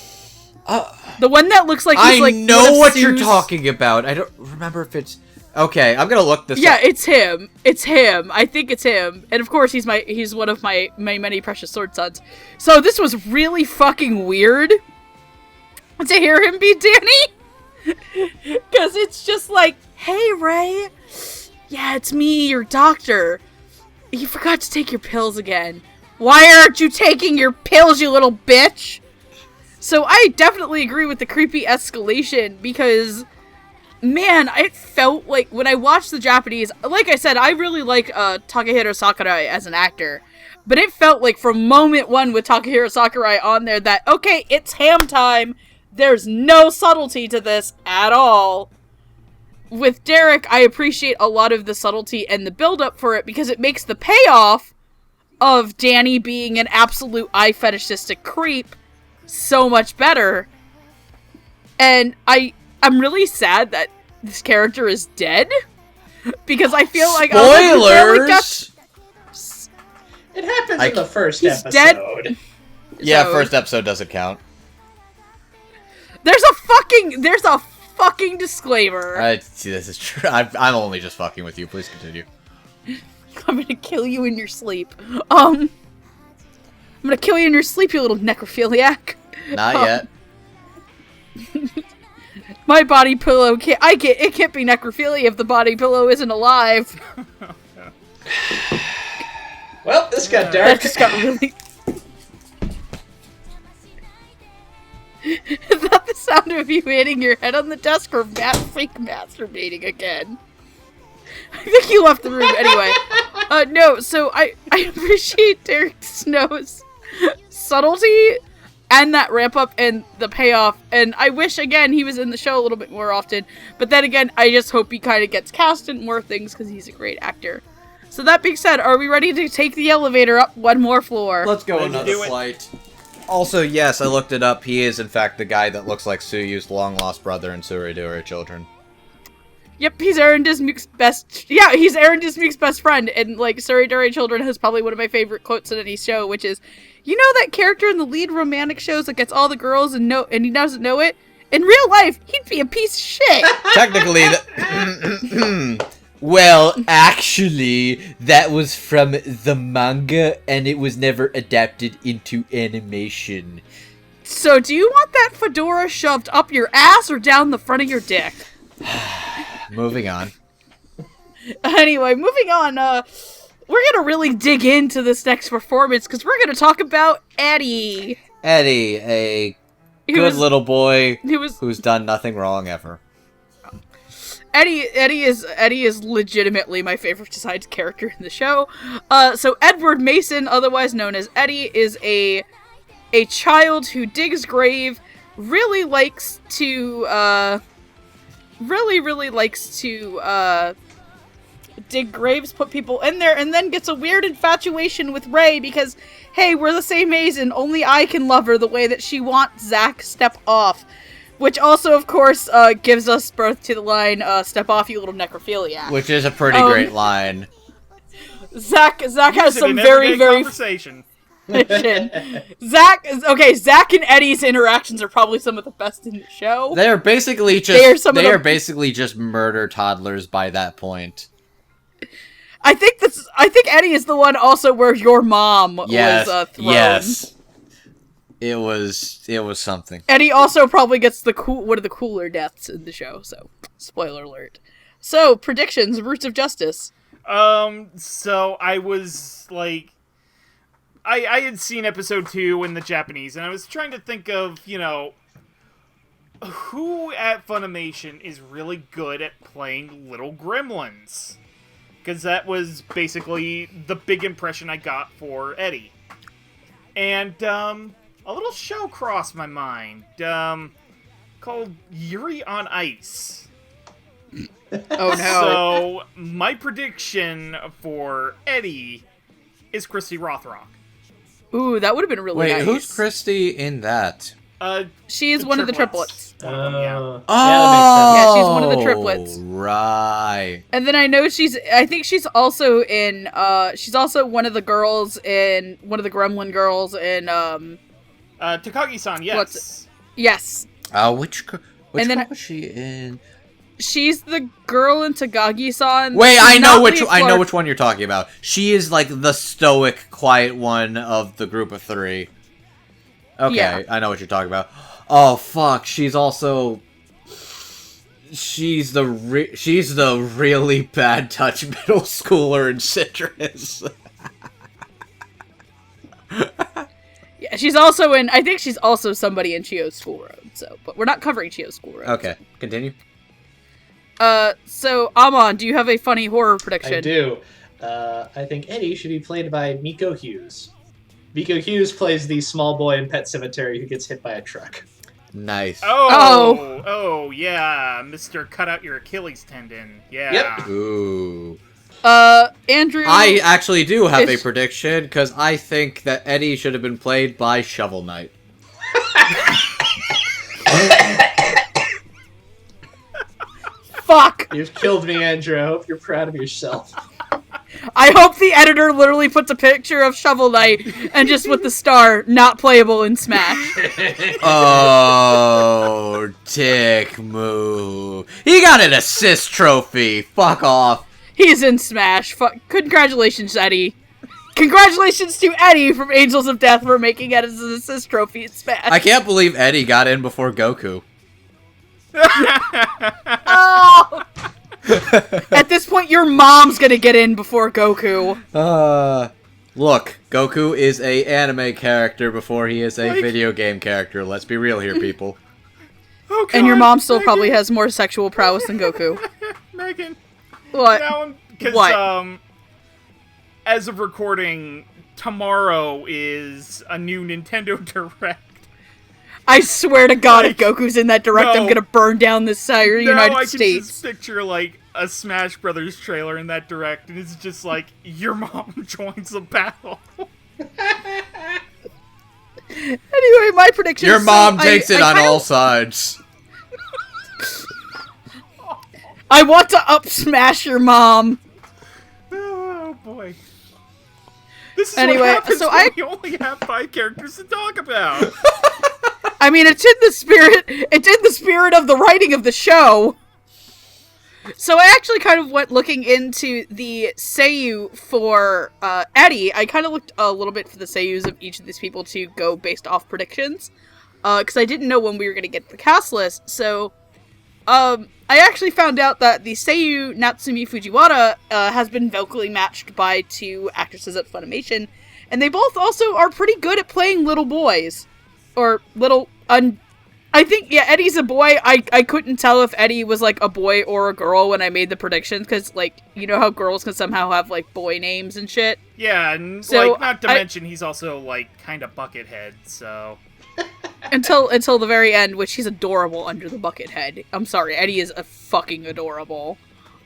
The one that looks like he's, like, I know what you're talking about. I don't remember if it's... Okay, I'm gonna look this up. Yeah, it's him. It's him. I think it's him. And of course, he's one of my many precious sword sons. So this was really fucking weird to hear him be Danny. Because it's just like, hey, Ray. Yeah, it's me, your doctor. You forgot to take your pills again. Why aren't you taking your pills, you little bitch? So I definitely agree with the creepy escalation because, man, I felt like when I watched the Japanese, like I said, I really like Takehiro Sakurai as an actor. But it felt like from moment one with Takehiro Sakurai on there that, okay, it's ham time. There's no subtlety to this at all. With Derek, I appreciate a lot of the subtlety and the build-up for it because it makes the payoff of Danny being an absolute eye fetishistic creep so much better. And I'm really sad that this character is dead because I feel like spoilers. It happens in the first he's episode. Dead. Yeah, So- first episode doesn't count. There's a fucking disclaimer. See, this is true. I'm only just fucking with you. Please continue. I'm gonna kill you in your sleep. I'm gonna kill you in your sleep, you little necrophiliac. Not yet. My body pillow it can't be necrophilia if the body pillow isn't alive. Well, this got That dark. just got really... Is that the sound of you hitting your head on the desk or fake masturbating again? I think you left the room anyway. No, so I appreciate Derek Snow's subtlety and that ramp up and the payoff, and I wish, again, he was in the show a little bit more often, but then again, I just hope he kind of gets cast in more things because he's a great actor. So that being said, are we ready to take the elevator up one more floor? Let's go Let's another do it. flight. Also, yes, I looked it up. He is, in fact, the guy that looks like Suyu's long-lost brother in Suridure Children. Yep, he's Aaron Dismuke's best... Yeah, he's Aaron Dismuke's best friend, and, like, Suridure Children has probably one of my favorite quotes in any show, which is, you know that character in the lead romantic shows that gets all the girls and he doesn't know it? In real life, he'd be a piece of shit! Technically, well, actually, that was from the manga, and it was never adapted into animation. So, do you want that fedora shoved up your ass or down the front of your dick? Moving on. Anyway, moving on, we're gonna really dig into this next performance, because we're gonna talk about Eddie. Eddie, a Who good was- little boy Who was... who's done nothing wrong ever. Eddie is legitimately my favorite side character in the show. So Edward Mason, otherwise known as Eddie, is a child who digs grave, really likes to dig graves, put people in there, and then gets a weird infatuation with Ray because, hey, we're the same age and only I can love her the way that she wants Zack step off. Which also, of course, gives us birth to the line, step off, you little necrophiliac. Which is a pretty great line. Zack has some very conversation. Zack and Eddie's interactions are probably some of the best in the show. They are basically just murder toddlers by that point. I think Eddie is the one also where your mom was thrown. Yes. It was something. Eddie also probably gets one of the cooler deaths in the show, so spoiler alert. So, predictions, Roots of Justice. So I was like, I had seen episode 2 in the Japanese, and I was trying to think of, who at Funimation is really good at playing little gremlins? Because that was basically the big impression I got for Eddie. And, a little show crossed my mind, called Yuri on Ice. Oh no. So, my prediction for Eddie is Christy Rothrock. Ooh, that would have been really nice. Wait, who's Christy in that? She is one of the triplets. Yeah. Oh! Yeah, she's one of the triplets. Right. And then I know I think she's also in, she's also one of the girls in, one of the Gremlin girls in, Takagi-san, yes. Yes. Which one was she in? She's the girl in Takagi-san. Wait, I know which one you're talking about. She is like the stoic, quiet one of the group of 3. Okay, yeah. I know what you're talking about. Oh fuck, she's the really bad touch middle schooler in Citrus. Yeah, she's also in, I think she's also somebody in Chio's School Road, so, but we're not covering Chio's School Road. Okay, continue. So, Amon, do you have a funny horror prediction? I do. I think Eddie should be played by Miko Hughes. Miko Hughes plays the small boy in Pet Sematary who gets hit by a truck. Nice. Oh, yeah, Mr. Cut Out Your Achilles Tendon. Yeah. Yep. Ooh. Andrew... I actually do have a prediction, because I think that Eddie should have been played by Shovel Knight. Fuck! You've killed me, Andrew. I hope you're proud of yourself. I hope the editor literally puts a picture of Shovel Knight and just with the star, not playable in Smash. Oh, dick move. He got an assist trophy. Fuck off. He's in Smash. Congratulations, Eddie. Congratulations to Eddie from Angels of Death for making it as an assist trophy in Smash. I can't believe Eddie got in before Goku. Oh! At this point, your mom's gonna get in before Goku. Look, Goku is a anime character before he is a video game character. Let's be real here, people. Oh, God, and your mom still probably has more sexual prowess than Goku. Megan. What? Because, as of recording, tomorrow is a new Nintendo Direct. I swear to God, if Goku's in that Direct, I'm gonna burn down this entire United States. I can just picture, like, a Smash Brothers trailer in that Direct, and it's just like, your mom joins the battle. Anyway, my prediction Your mom takes it on all sides. I want to up-smash your mom. Oh, boy. This is anyway, what happens when we only have 5 characters to talk about. I mean, it's in the spirit of the writing of the show. So I actually kind of went looking into the seiyuu for Eddie. I kind of looked a little bit for the seiyus of each of these people to go based off predictions. Because I didn't know when we were going to get the cast list. So I actually found out that the seiyuu Natsumi Fujiwara has been vocally matched by 2 actresses at Funimation. And they both also are pretty good at playing little boys. Or little... I think, yeah, Eddie's a boy. I couldn't tell if Eddie was, like, a boy or a girl when I made the predictions, because, like, you know how girls can somehow have, like, boy names and shit? Yeah, and, so like, not to mention, he's also, like, kind of Buckethead, so... until the very end, which he's adorable under the Buckethead. I'm sorry, Eddie is a fucking adorable.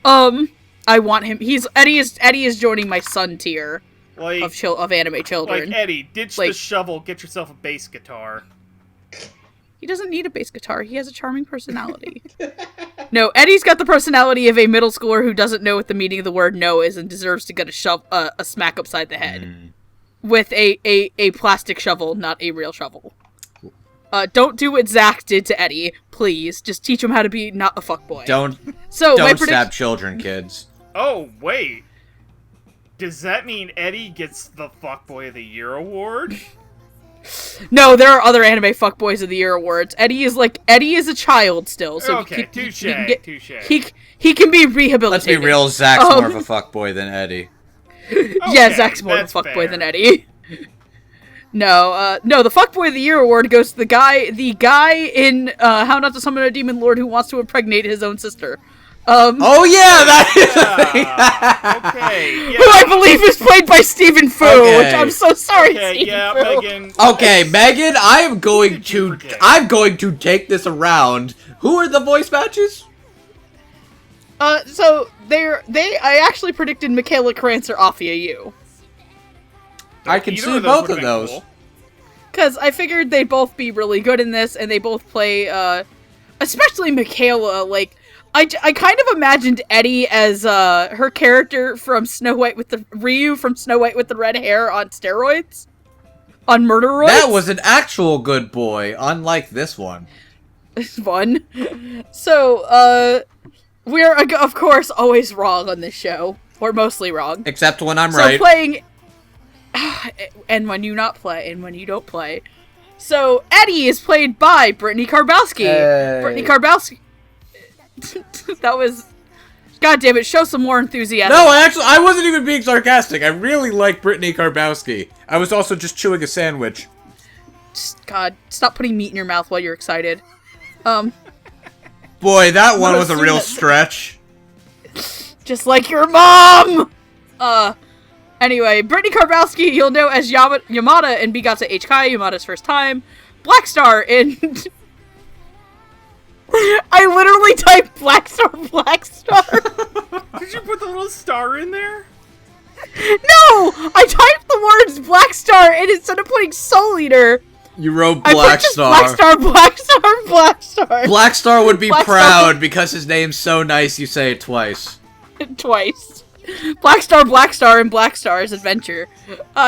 I I want him. Eddie is joining my son tier Like, of anime children. like Eddie, ditch Like- the shovel, get yourself a bass guitar. He doesn't need a bass guitar. He has a charming personality. No, Eddie's got the personality of a middle schooler who doesn't know what the meaning of the word no is and deserves to get a smack upside the head with a plastic shovel, not a real shovel. Don't do what Zack did to Eddie, please. Just teach him how to be not a fuckboy. Don't Don't stab children, kids. Oh, wait. Does that mean Eddie gets the Fuckboy of the Year award? No, there are other anime fuckboys of the year awards. Eddie is a child still, so Okay, touche. he can be rehabilitated. Let's be real, Zack's more of a fuckboy than Eddie. Yeah, Okay, Zack's more of a that's fuckboy fair. than Eddie. No, the fuckboy of the year award goes to the guy in How Not to Summon a Demon Lord who wants to impregnate his own sister. Oh yeah, that is the thing. Okay, Who I yeah. believe is played by Stephen Fu, Okay. which I'm so sorry, Okay, Stephen yeah, Fu. Megan. Okay, Megan, I'm going did you to predict? take this around. Who are the voice matches? So I actually predicted Michaela Krantz or Afia Yu. I can Either see of those both would've of been those. cool. Because I figured they'd both be really good in this, and they both play, especially Michaela, like, I kind of imagined Eddie as, her character from Ryu from Snow White with the red hair on steroids. On murderoids. That was an actual good boy, unlike this one. fun. So, we're, of course, always wrong on this show. Or mostly wrong. Except when I'm So right. playing, and when you don't play. So Eddie is played by Brittany Karbowski. Hey. Brittany Karbowski. That was, God damn it! Show some more enthusiasm. No, I wasn't even being sarcastic. I really like Brittany Karbowski. I was also just chewing a sandwich. God, stop putting meat in your mouth while you're excited. Boy, that one No, was a see real that- stretch. Just like your mom. Anyway, Brittany Karbowski, you'll know as Yamada in Bigata H Kai, Yamada's first time. Black Star in... I literally typed Black Star. Did you put the little star in there? No! I typed the words Black Star, and instead of putting Soul Eater, You wrote I Black put just Star. Black Star. Black Star would be Black Star. proud because his name's so nice you say it twice. Twice. Black Star in Black Star's Adventure.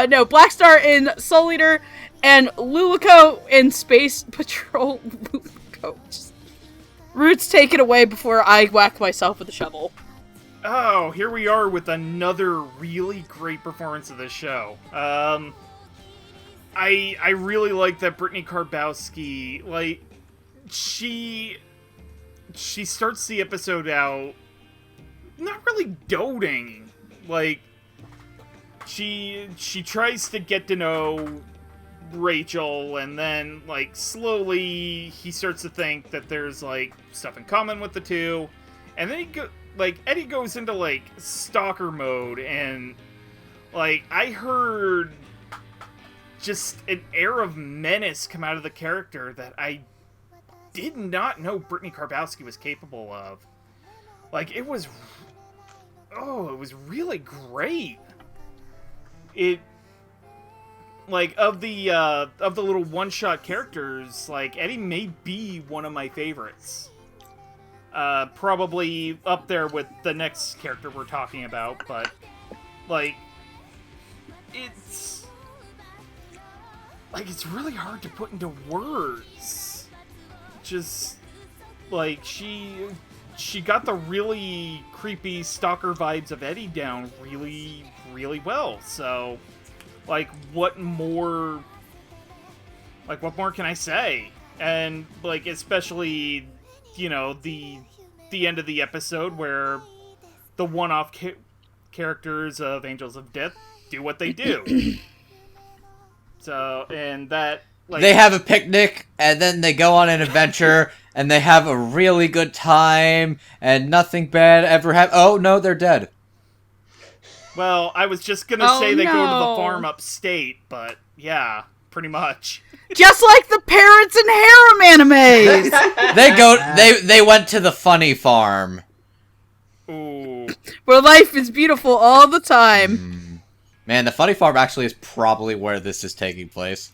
No, Black Star in Soul Eater, and Luluco in Space Patrol. Luluco. Roots, take it away before I whack myself with a shovel. Oh, here we are with another really great performance of this show. I really like that Brittany Karbowski, like, she starts the episode out not really doting. Like, she tries to get to know Rachel, and then, like, slowly he starts to think that there's, like, stuff in common with the two, and then Eddie goes into, like, stalker mode, and, like, I heard just an air of menace come out of the character that I did not know Brittany Karbowski was capable of. Like, it was really great. Like, of the little one-shot characters, like, Eddie may be one of my favorites. Probably up there with the next character we're talking about, but, like, it's really hard to put into words. Just, like, she got the really creepy stalker vibes of Eddie down really, really well, so... Like, what more can I say? And, like, especially, you know, the end of the episode where the one-off characters of Angels of Death do what they do. So, and that, like... They have a picnic, and then they go on an adventure, and they have a really good time, and nothing bad ever happens. Oh, no, they're dead. Well, I was just gonna say they go to the farm upstate, but yeah, pretty much. Just like the parents in harem animes! They went to the funny farm. Ooh. Where life is beautiful all the time. Man, the funny farm actually is probably where this is taking place.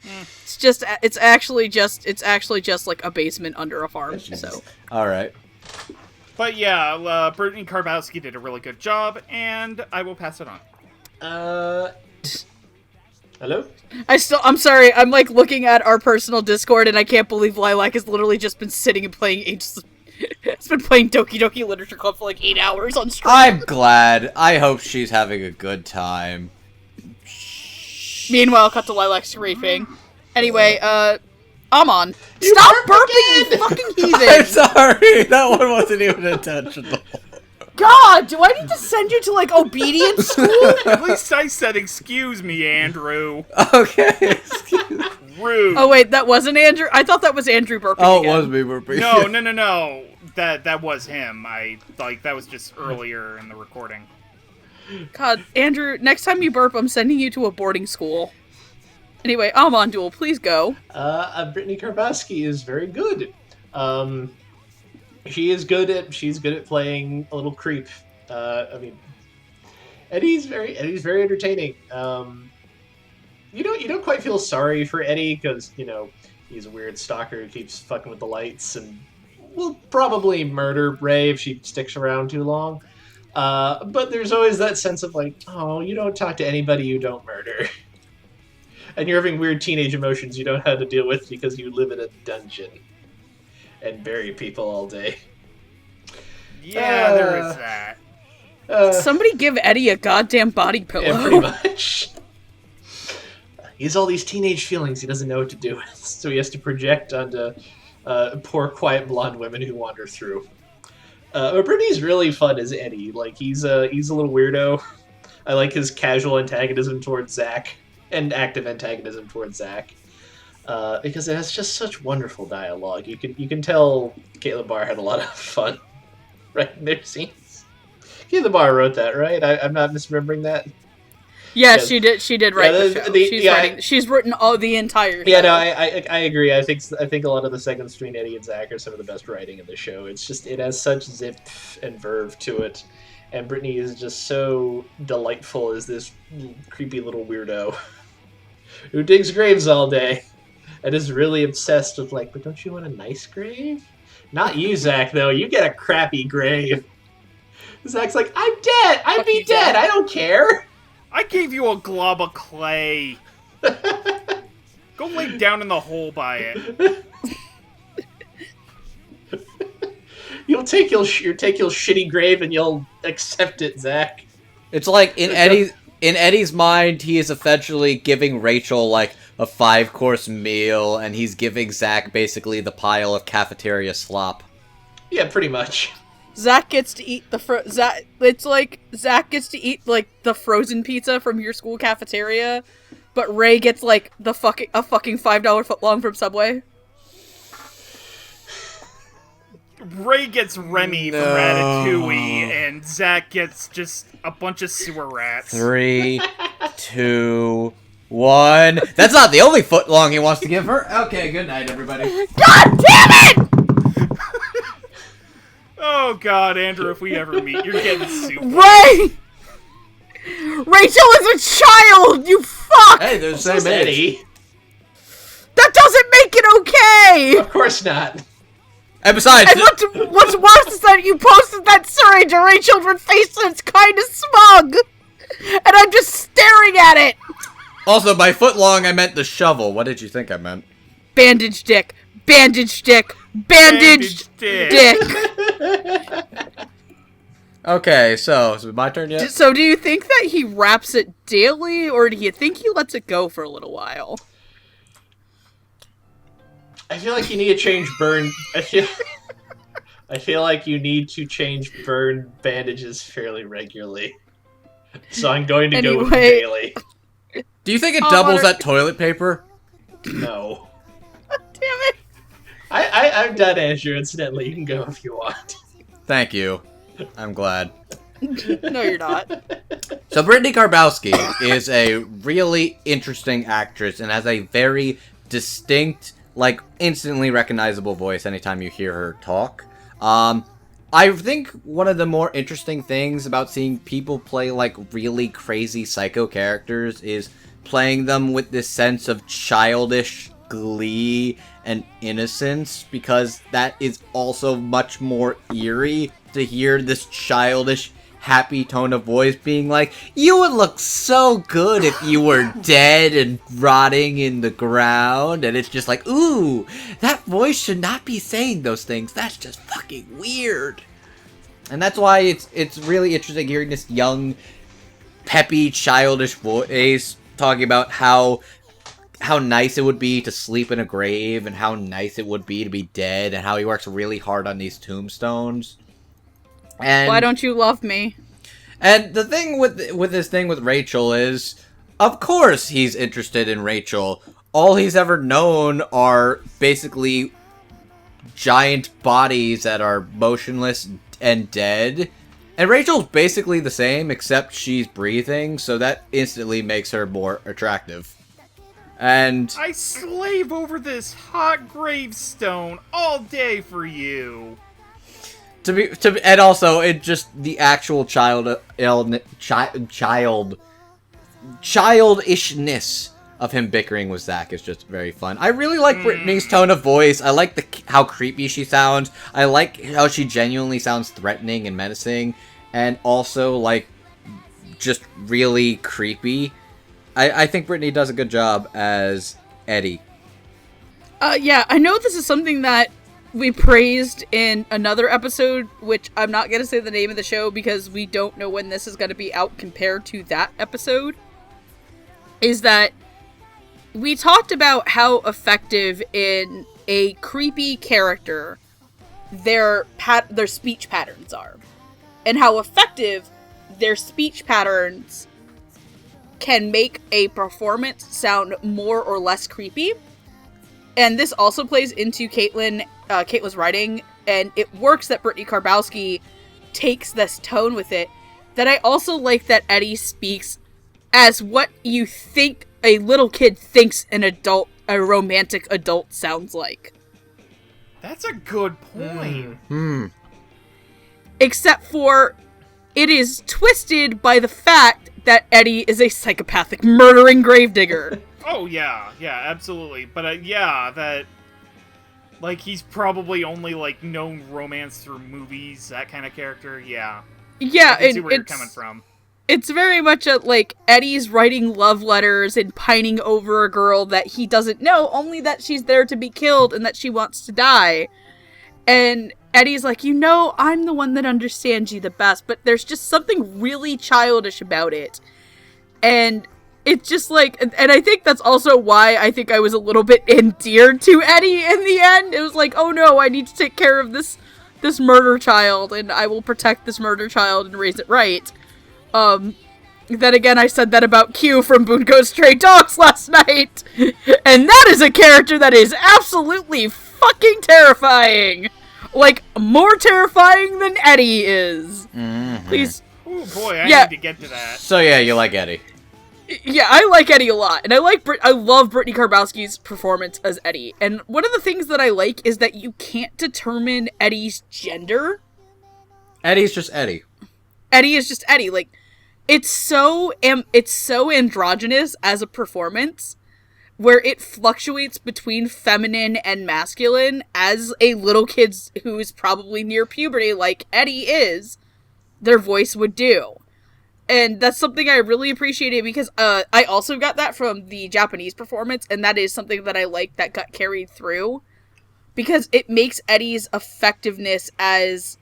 It's actually just like a basement under a farm. So. All right. But yeah, Brittany Karbowski did a really good job, and I will pass it on. Hello? I'm sorry, I'm like looking at our personal Discord and I can't believe Lilac has literally just been sitting and playing it's been playing Doki Doki Literature Club for like 8 hours on stream. I'm glad. I hope she's having a good time. Meanwhile, cut to Lilac scraping. Anyway, Amon. Stop burping, you fucking heathen! I'm sorry, that one wasn't even intentional. God, do I need to send you to, like, obedience school? At least I said, excuse me, Andrew. Okay. Rude. Oh, wait, that wasn't Andrew? I thought that was Andrew burping Oh, again. it was me burping. No. That was him. That was just earlier in the recording. God, Andrew, next time you burp, I'm sending you to a boarding school. Anyway, Amon Duel, please go. Brittany Karbowski is very good. She's good at playing a little creep. Eddie's very entertaining. You don't quite feel sorry for Eddie because he's a weird stalker who keeps fucking with the lights and will probably murder Ray if she sticks around too long. But there's always that sense of like, oh, you don't talk to anybody you don't murder. And you're having weird teenage emotions you don't know how to deal with because you live in a dungeon and bury people all day. Yeah, there is that. Somebody give Eddie a goddamn body pillow. Yeah, pretty much. He has all these teenage feelings he doesn't know what to do with, so he has to project onto poor, quiet blonde women who wander through. But Brittany's really fun as Eddie. Like he's a little weirdo. I like his casual antagonism towards Zack and active antagonism towards Zack. Because it has just such wonderful dialogue. You can tell Caitlin Barr had a lot of fun writing their scenes. Caitlin Barr wrote that, right? I'm not misremembering that. Yeah, she did write the show. She's written all the entire show. Yeah, no, I agree. I think a lot of the segments between Eddie and Zack are some of the best writing in the show. It's just it has such zip and verve to it, and Brittany is just so delightful as this creepy little weirdo who digs graves all day. And is really obsessed with like, but don't you want a nice grave? Not you, Zack, though. You get a crappy grave. Zack's like, I'm dead. I'd be dead. I don't care. I gave you a glob of clay. Go lay down in the hole by it. You'll take your shitty grave and you'll accept it, Zack. It's like in Eddie's mind, he is essentially giving Rachel like a 5-course meal, and he's giving Zack basically the pile of cafeteria slop. Yeah, pretty much. Zack gets to eat it's like Zack gets to eat like the frozen pizza from your school cafeteria, but Ray gets like a fucking $5 footlong from Subway. Ray gets Remy from Ratatouille, and Zack gets just a bunch of sewer rats. 3, 2, 1. That's not the only footlong he wants to give her. Okay, good night, everybody. God damn it! Oh God, Andrew, if we ever meet, you're getting soup. Ray! Rachel is a child, you fuck! Hey, they're the same age. Eddie. That doesn't make it okay! Of course not. And besides... And what's worse is that you posted that survey to Rachel with face that's kind of smug! And I'm just staring at it! Also, by footlong, I meant the shovel. What did you think I meant? Bandage dick. Bandage dick. Bandage dick. Okay, so is it my turn yet? So do you think that he wraps it daily, or do you think he lets it go for a little while? I feel like you need to change burn. I feel like you need to change burn bandages fairly regularly. So I'm going to go with daily. Do you think it doubles that toilet paper? No. Damn it. I'm done, Andrew. Incidentally, you can go if you want. Thank you. I'm glad. No, you're not. So Brittany Karbowski is a really interesting actress and has a very distinct, like, instantly recognizable voice anytime you hear her talk. I think one of the more interesting things about seeing people play like really crazy psycho characters is playing them with this sense of childish glee and innocence, because that is also much more eerie to hear this childish, happy tone of voice being like, you would look so good if you were dead and rotting in the ground, and it's just like, ooh, that voice should not be saying those things, that's just fucking weird. And that's why it's really interesting hearing this young, peppy, childish voice talking about how nice it would be to sleep in a grave, and how nice it would be to be dead, and how he works really hard on these tombstones. And why don't you love me? And the thing with this thing with Rachel is, of course he's interested in Rachel. All he's ever known are basically giant bodies that are motionless and dead. And Rachel's basically the same, except she's breathing, so that instantly makes her more attractive. And I slave over this hot gravestone all day for you. And also, it just the actual childishness of him bickering with Zack is just very fun. I really like Brittany's tone of voice. I like how creepy she sounds. I like how she genuinely sounds threatening and menacing, and also like just really creepy. I think Brittany does a good job as Eddie. Yeah, I know this is something that we praised in another episode, which I'm not going to say the name of the show because we don't know when this is going to be out compared to that episode, is that we talked about how effective in a creepy character their speech patterns are, and how effective their speech patterns can make a performance sound more or less creepy. And this also plays into Caitlin's writing, and it works that Brittany Karbowski takes this tone with it. That I also like that Eddie speaks as what you think a little kid thinks a romantic adult sounds like. That's a good point. Except for, it is twisted by the fact that Eddie is a psychopathic murdering gravedigger. Oh, yeah, absolutely. But, that, like, he's probably only, like, known romance through movies, that kind of character, yeah. Yeah, I can see where you're coming from. It's very much like, Eddie's writing love letters and pining over a girl that he doesn't know, only that she's there to be killed and that she wants to die. And Eddie's like, I'm the one that understands you the best, but there's just something really childish about it. And it's just like, and I think that's also why I think I was a little bit endeared to Eddie in the end. It was like, oh no, I need to take care of this murder child, and I will protect this murder child and raise it right. Then again, I said that about Q from Bungo's Stray Dogs last night. And that is a character that is absolutely fucking terrifying. Like, more terrifying than Eddie is. Mm-hmm. Please. Oh boy, I need to get to that. So yeah, you like Eddie. Yeah, I like Eddie a lot, and I love Brittany Karbowski's performance as Eddie. And one of the things that I like is that you can't determine Eddie's gender. Eddie's just Eddie. Eddie is just Eddie. Like, it's so androgynous as a performance, where it fluctuates between feminine and masculine, as a little kid who is probably near puberty, like Eddie is, their voice would do. And that's something I really appreciated, because I also got that from the Japanese performance, and that is something that I like that got carried through, because it makes Eddie's effectiveness as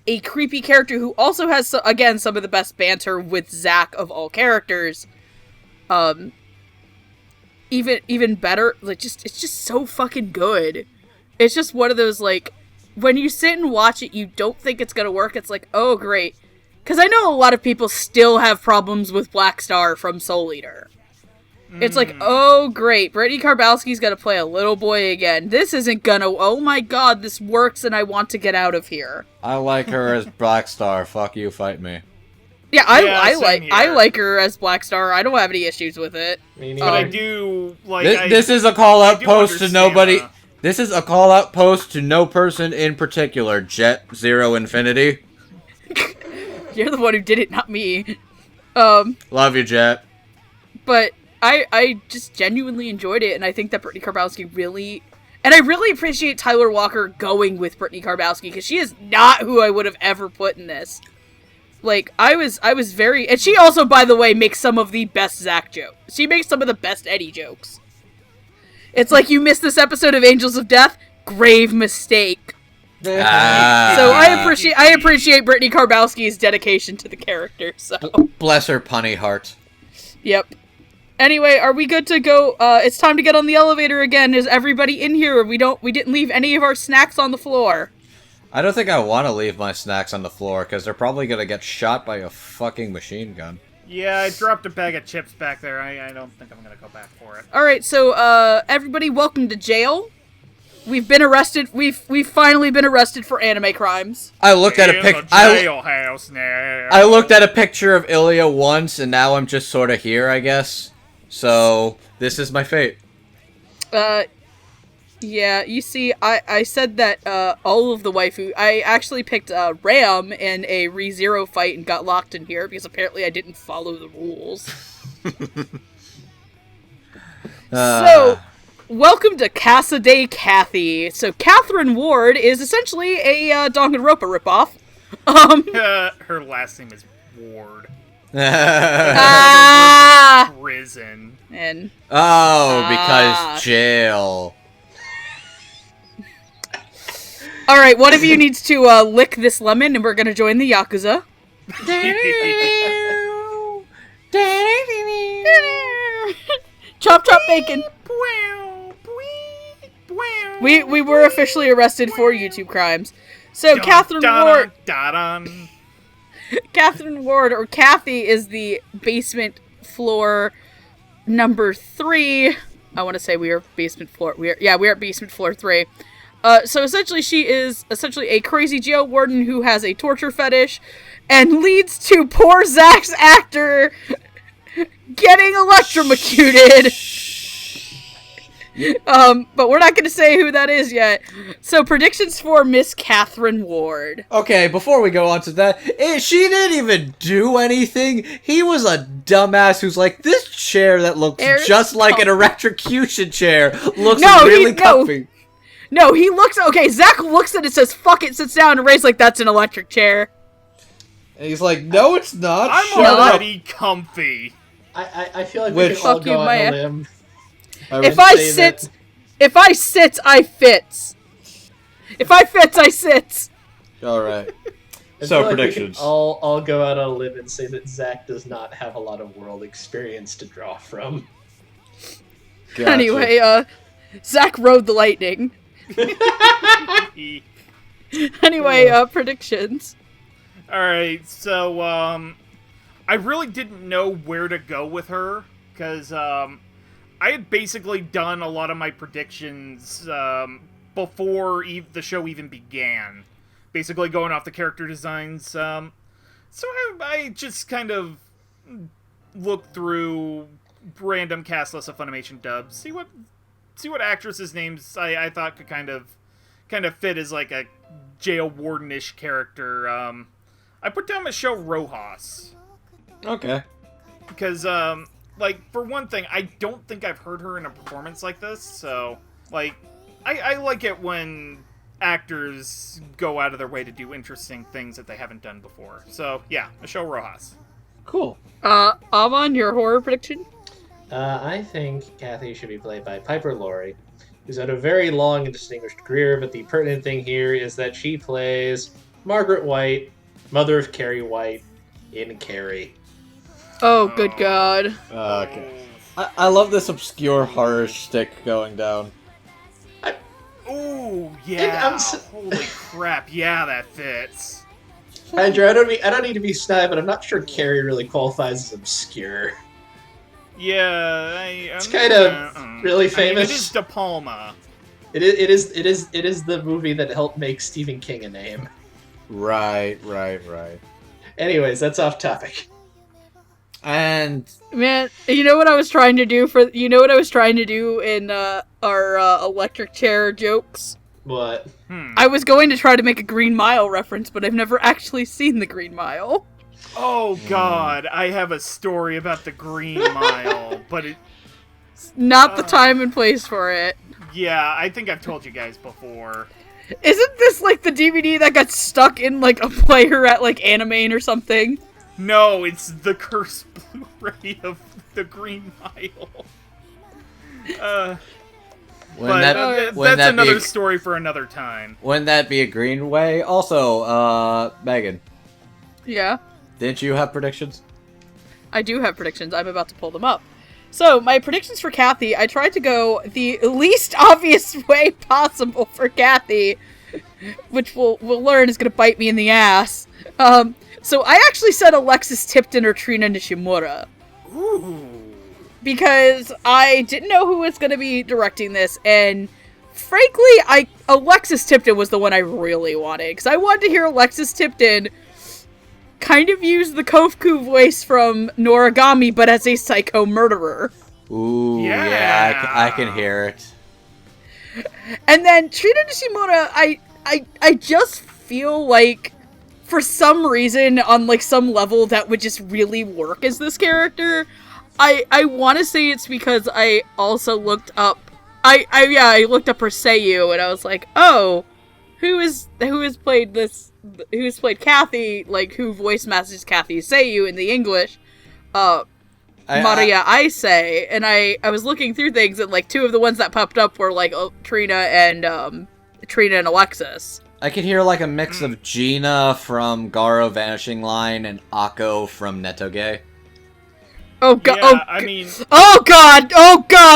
a creepy character who also has, again, some of the best banter with Zack of all characters, even better. Like, it's just so fucking good. It's just one of those, like, when you sit and watch it, you don't think it's gonna work. It's like, oh, great. Because I know a lot of people still have problems with Black Star from Soul Eater. It's like, oh, great, Brittany Karbowski's gonna play a little boy again. This isn't gonna, oh my god, this works and I want to get out of here. I like her as Black Star. Fuck you, fight me. Yeah, I like her as Black Star. I don't have any issues with it. Me But I do, like... This is a call-out post to nobody... This is a call-out post to no person in particular. Jet Zero Infinity. You're the one who did it, not me. Love you, Jet. But I just genuinely enjoyed it, and I think that Brittany Karbowski really... And I really appreciate Tyler Walker going with Brittany Karbowski, because she is not who I would have ever put in this. Like, I was very... And she also, by the way, makes some of the best Zack jokes. She makes some of the best Eddie jokes. It's like, you missed this episode of Angels of Death? Grave mistake. So I appreciate Brittany Karbowski's dedication to the character, so... Bless her punny heart. Yep. Anyway, are we good to go? It's time to get on the elevator again. Is everybody in here? We didn't leave any of our snacks on the floor. I don't think I want to leave my snacks on the floor, because they're probably going to get shot by a fucking machine gun. Yeah, I dropped a bag of chips back there. I don't think I'm gonna go back for it. Alright, so, everybody welcome to jail. We've been arrested. We've finally been arrested for anime crimes. I looked at a pic. Jailhouse now. I looked at a picture of Ilya once, and now I'm just sort of here, I guess. So this is my fate. Yeah. You see, I said that all of the waifu. I actually picked Ram in a ReZero fight and got locked in here because apparently I didn't follow the rules. So. Welcome to Casa de Kathy. So, Catherine Ward is essentially a Danganronpa ripoff. Her last name is Ward. Prison. And because jail. Alright, one of you needs to lick this lemon and we're gonna join the Yakuza. Chop chop bacon. We were officially arrested for YouTube crimes. So Catherine Ward, Catherine Ward, or Kathy, is the basement floor number 3. I want to say we are basement floor. We're at basement floor 3. So essentially, she is essentially a crazy jail warden who has a torture fetish, and leads to poor Zack's actor getting electrocuted. But we're not going to say who that is yet. So, predictions for Miss Catherine Ward. Okay, before we go on to that, she didn't even do anything. He was a dumbass who's like, this chair that looks just like an electrocution chair looks really comfy. No, he looks... Okay, Zack looks at it, says, fuck it, sits down, and Ray's like, that's an electric chair. And he's like, no, it's not. I'm already comfy. I feel like we can all go on a limb. If I sit, I fits. If I fits, I sits. Alright. So, predictions. I'll go out on a limb and say that Zack does not have a lot of world experience to draw from. Gotcha. Anyway, Zack rode the lightning. Anyway, predictions. Alright, so, I really didn't know where to go with her, because, I had basically done a lot of my predictions before the show even began. Basically going off the character designs. So I just kind of looked through random cast lists of Funimation dubs, see what actresses' names I thought could kind of fit as like a jail wardenish character. I put down Michelle Rojas. Okay. Because like, for one thing, I don't think I've heard her in a performance like this, so, like, I like it when actors go out of their way to do interesting things that they haven't done before. So, yeah, Michelle Rojas. Cool. Amon, your horror prediction? I think Kathy should be played by Piper Laurie, who's had a very long and distinguished career, but the pertinent thing here is that she plays Margaret White, mother of Carrie White, in Carrie. Oh, good God. Okay. I love this obscure horror shtick going down. Ooh, yeah. Holy crap, yeah, that fits. Andrew, I don't need to be snide, but I'm not sure Carrie really qualifies as obscure. Yeah, it's kind of really famous. It is De Palma. It is the movie that helped make Stephen King a name. Right. Anyways, that's off topic. And Man, you know what I was trying to do in our electric chair jokes? What? I was going to try to make a Green Mile reference, but I've never actually seen the Green Mile. Oh god, I have a story about the Green Mile, but Not the time and place for it. yeah, I think I've told you guys before. Isn't this like the DVD that got stuck in like a player at like Anime or something? No, it's the cursed Blu-ray of the Green Mile. That's another story for another time. Wouldn't that be a Greenway? Also, Megan. Yeah. Didn't you have predictions? I do have predictions. I'm about to pull them up. So, my predictions for Kathy, I tried to go the least obvious way possible for Kathy, which we'll learn is going to bite me in the ass. So I actually said Alexis Tipton or Trina Nishimura. Ooh. Because I didn't know who was going to be directing this, and frankly, Alexis Tipton was the one I really wanted, because I wanted to hear Alexis Tipton kind of use the Kofuku voice from Noragami, but as a psycho murderer. Ooh, yeah, I can hear it. And then Trina Nishimura, I just feel like, for some reason, on like some level, that would just really work as this character. I want to say it's because I also looked up, I looked up her seiyuu, and I was like, oh, who's played Kathy, like, who voice masters Kathy's seiyuu in the English, Maria Aise, and I was looking through things, and like two of the ones that popped up were like Trina and Alexis. I could hear like a mix of Gina from Garo Vanishing Line and Akko from Netoge. Oh god! Yeah, I mean, oh god!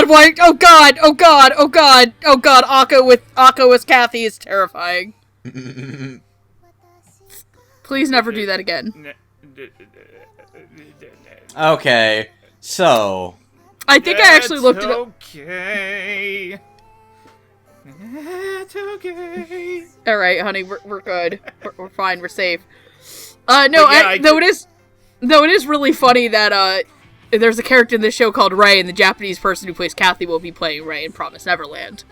Wait! Oh god! Akko with Kathy is terrifying. Please never do that again. Okay, so I think I actually looked it up. Okay. It's okay. All right, honey, we're good. We're fine. We're safe. Though it is really funny that there's a character in this show called Ray, and the Japanese person who plays Kathy will be playing Ray in Promise Neverland.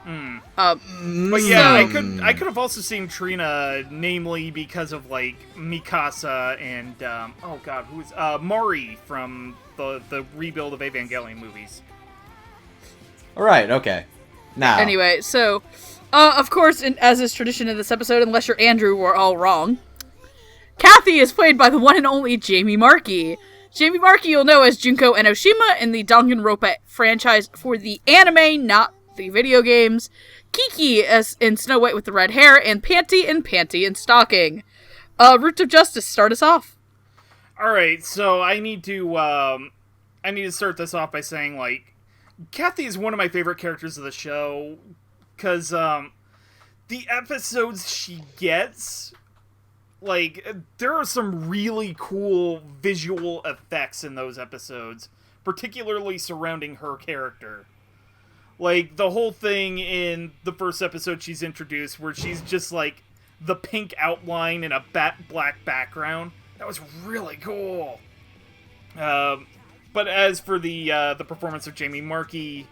But yeah, I could have also seen Trina, namely because of like Mikasa and oh god, who's Mari from the rebuild of Evangelion movies. all right, okay. Now, Anyway, so of course, as is tradition in this episode, unless you're Andrew, we're all wrong. Kathy is played by the one and only Jamie Marchi. Jamie Marchi you'll know as Junko Enoshima in the Danganronpa franchise for the anime, not the video games. Kiki as in Snow White with the red hair, and Panty in Panty and Stocking. Root of Justice, start us off. Alright, so I need to start this off by saying, like, Kathy is one of my favorite characters of the show, because, the episodes she gets, like, there are some really cool visual effects in those episodes, particularly surrounding her character. Like, the whole thing in the first episode she's introduced, where she's just, like, the pink outline in a black background. That was really cool. But as for the performance of Jamie Marchi,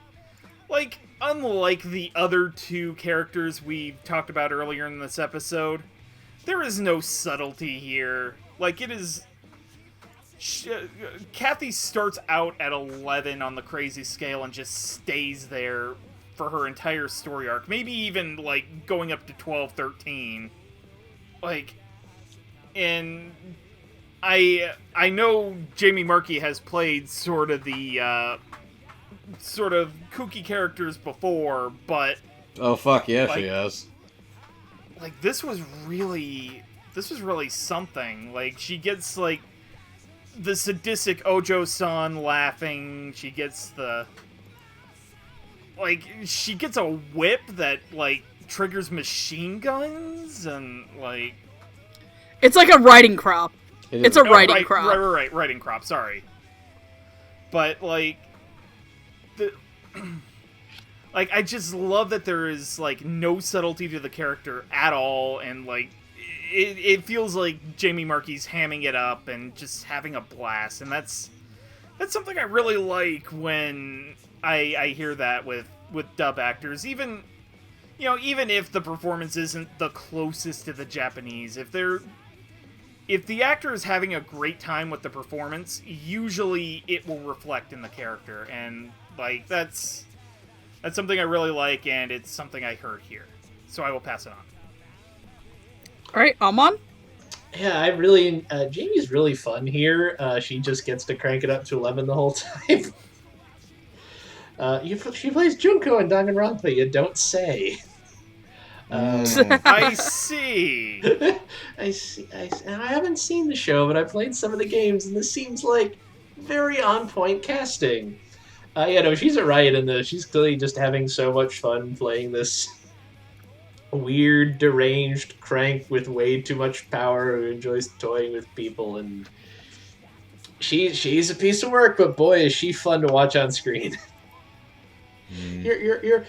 like, unlike the other two characters we talked about earlier in this episode, there is no subtlety here. Like, it is... Kathy starts out at 11 on the crazy scale and just stays there for her entire story arc. Maybe even, like, going up to 12, 13. Like, and... I know Jamie Marchi has played sort of the, sort of kooky characters before, but... oh fuck yeah, like, she has. Like, this was really something. Like, she gets, like, the sadistic Ojo-san laughing, she gets the... like, she gets a whip that, like, triggers machine guns, and, like... It's like a riding crop. It's a riding crop. Right, riding crop, sorry. But, like, like, I just love that there is, like, no subtlety to the character at all, and, like, it feels like Jamie Marchi's hamming it up and just having a blast, and that's something I really like when I hear that with dub actors. Even if the performance isn't the closest to the Japanese, if the actor is having a great time with the performance, usually it will reflect in the character, and like that's something I really like, and it's something I heard here. So I will pass it on. All right, Amon? Yeah, Jamie's really fun here. She just gets to crank it up to 11 the whole time. She plays Junko in Danganronpa, you don't say. I see. I see. And I haven't seen the show, but I played some of the games, and this seems like very on-point casting. She's a riot in this. She's clearly just having so much fun playing this weird, deranged crank with way too much power who enjoys toying with people, and she's a piece of work, but boy, is she fun to watch on screen.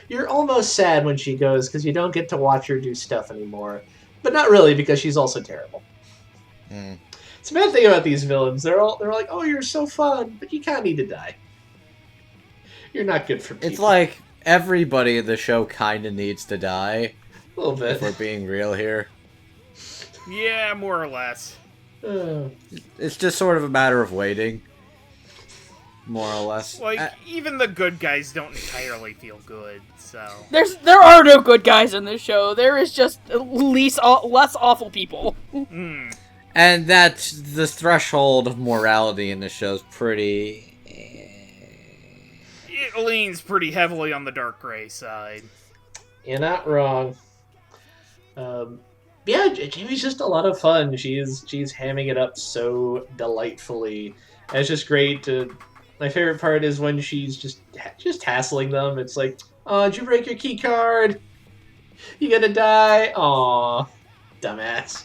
You're almost sad when she goes because you don't get to watch her do stuff anymore, but not really because she's also terrible. It's a bad thing about these villains. They're like, oh, you're so fun, but you kind of need to die. You're not good for people. It's like everybody in the show kind of needs to die. A little bit. If we're being real here. Yeah, more or less. It's just sort of a matter of waiting. More or less. Like, even the good guys don't entirely feel good, so... There are no good guys in this show. There is just less awful people. And that's the threshold of morality in this show is pretty... It leans pretty heavily on the dark gray side. You're not wrong. Jamie's just a lot of fun. She's hamming it up so delightfully. And it's just great to... My favorite part is when she's just hassling them. It's like, oh, did you break your key card? You gonna die? Aw, dumbass.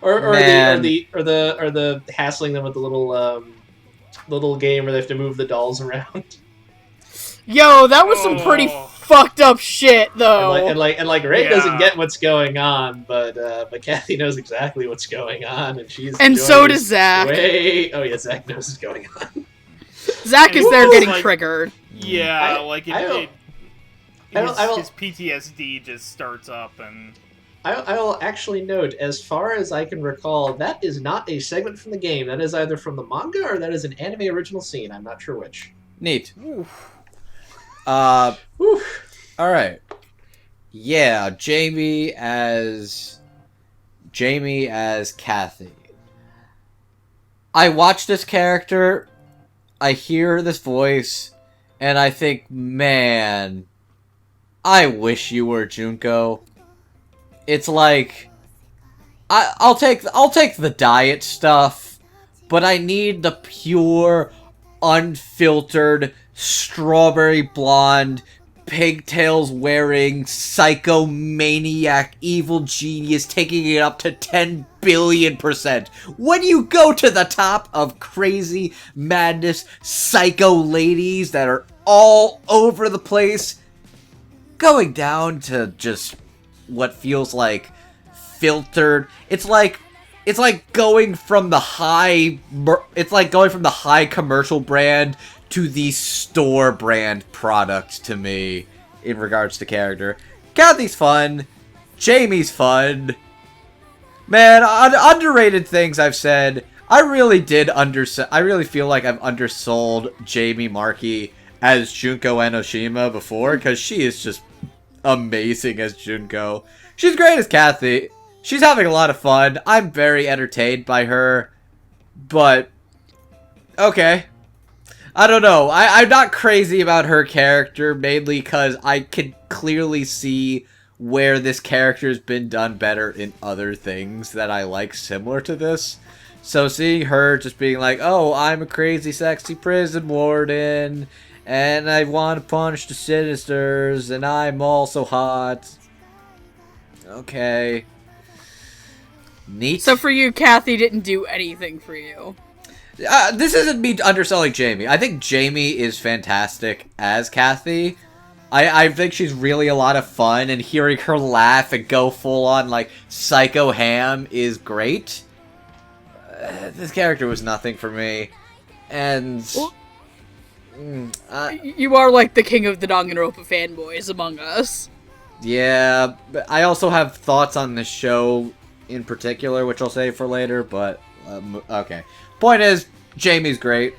or the hassling them with the little game where they have to move the dolls around. Yo, that was some pretty fucked up shit, though. And Ray doesn't get what's going on, but Kathy knows exactly what's going on, and so does Zack. Oh yeah, Zack knows what's going on. Zack is there getting triggered. Yeah, his PTSD just starts up, and I will actually note, as far as I can recall, that is not a segment from the game. That is either from the manga or that is an anime original scene. I'm not sure which. Neat. Alright. Yeah, Jamie as Kathy. I watch this character, I hear this voice, and I think, man, I wish you were Junko. It's like, I'll take the diet stuff, but I need the pure, unfiltered, strawberry blonde, pigtails wearing, psychomaniac, evil genius taking it up to 10 billion%. When you go to the top of crazy madness psycho ladies that are all over the place, going down to just what feels like filtered, it's like going from the high commercial brand to the store brand product to me in regards to character. Kathy's fun. Jamie's fun. Man, underrated things I've said. I really feel like I've undersold Jamie Marchi as Junko Enoshima before, because she is just amazing as Junko. She's great as Kathy. She's having a lot of fun. I'm very entertained by her. But, okay. I don't know. I'm not crazy about her character, mainly because I can clearly see where this character has been done better in other things that I like similar to this. So seeing her just being like, oh, I'm a crazy sexy prison warden, and I want to punish the Sinisters, and I'm also hot. Okay. Neat. So for you, Kathy didn't do anything for you. This isn't me underselling Jamie. I think Jamie is fantastic as Kathy. I think she's really a lot of fun, and hearing her laugh and go full on like psycho ham is great. This character was nothing for me, and you are like the king of the Danganronpa fanboys among us. yeah. But I also have thoughts on the show in particular, which I'll save for later. But okay. Point is, Jamie's great,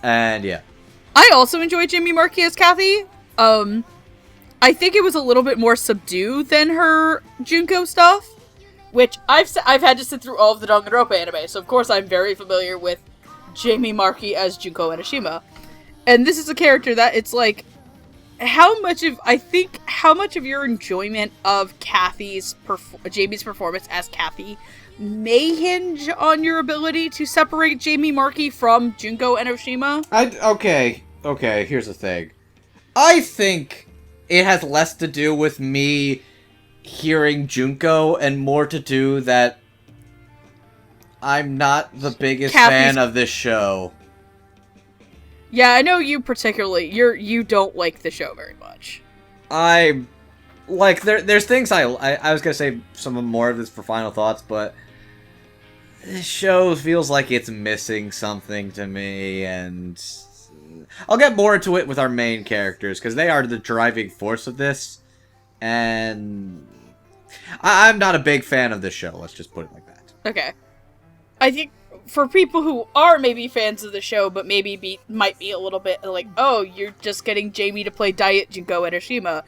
and yeah. I also enjoyed Jamie Marchi as Kathy. I think it was a little bit more subdued than her Junko stuff, which I've had to sit through all of the Danganronpa anime, so of course I'm very familiar with Jamie Marchi as Junko Enoshima. And this is a character that it's like, how much of your enjoyment of Jamie's performance as Kathy may hinge on your ability to separate Jamie Marchi from Junko Enoshima. Okay, here's the thing. I think it has less to do with me hearing Junko and more to do that I'm not the biggest fan of this show. Yeah, I know you particularly. You don't like the show very much. I like there's things I was gonna say some more of this for final thoughts, but this show feels like it's missing something to me, and I'll get more into it with our main characters, because they are the driving force of this, and I'm not a big fan of this show, let's just put it like that. Okay. I think for people who are maybe fans of the show, but maybe might be a little bit like, oh, you're just getting Jamie to play Diet Junko Enoshima,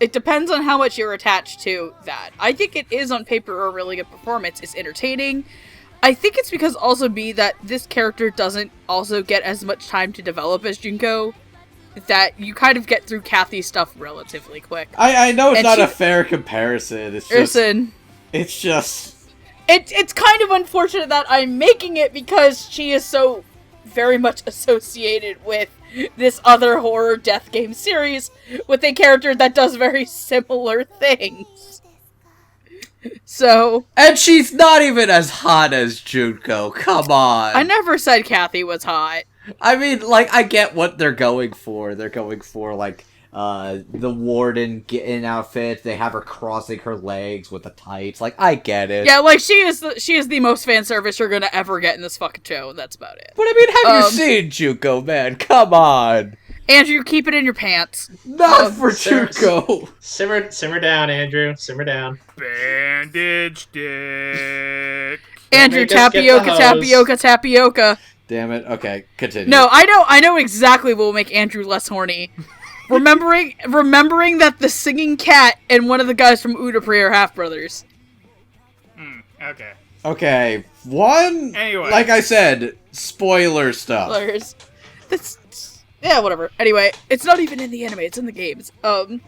it depends on how much you're attached to that. I think it is on paper a really good performance. It's entertaining. I think it's because also that this character doesn't also get as much time to develop as Junko, that you kind of get through Kathy's stuff relatively quick. I know it's not a fair comparison. It's just... It's kind of unfortunate that I'm making it because she is so very much associated with this other horror death game series with a character that does very similar things. So... And she's not even as hot as Junko, come on! I never said Kathy was hot. I mean, like, I get what they're going for. They're going for, like, the warden in outfit. They have her crossing her legs with the tights. Like, I get it. Yeah, like, she is the most fan service you're gonna ever get in this fucking show, and that's about it. But I mean, have you seen Junko, man? Come on! Andrew, keep it in your pants. Not for Junko! Simmer down, Andrew. Simmer down. Bandage dick. Andrew, tapioca. Damn it. Okay, continue. No, I know exactly what will make Andrew less horny. Remembering that the singing cat and one of the guys from Udapri are half-brothers. Okay. Okay, one... Anyway. Like I said, spoiler stuff. Spoilers. Yeah, whatever. Anyway, it's not even in the anime, it's in the games. But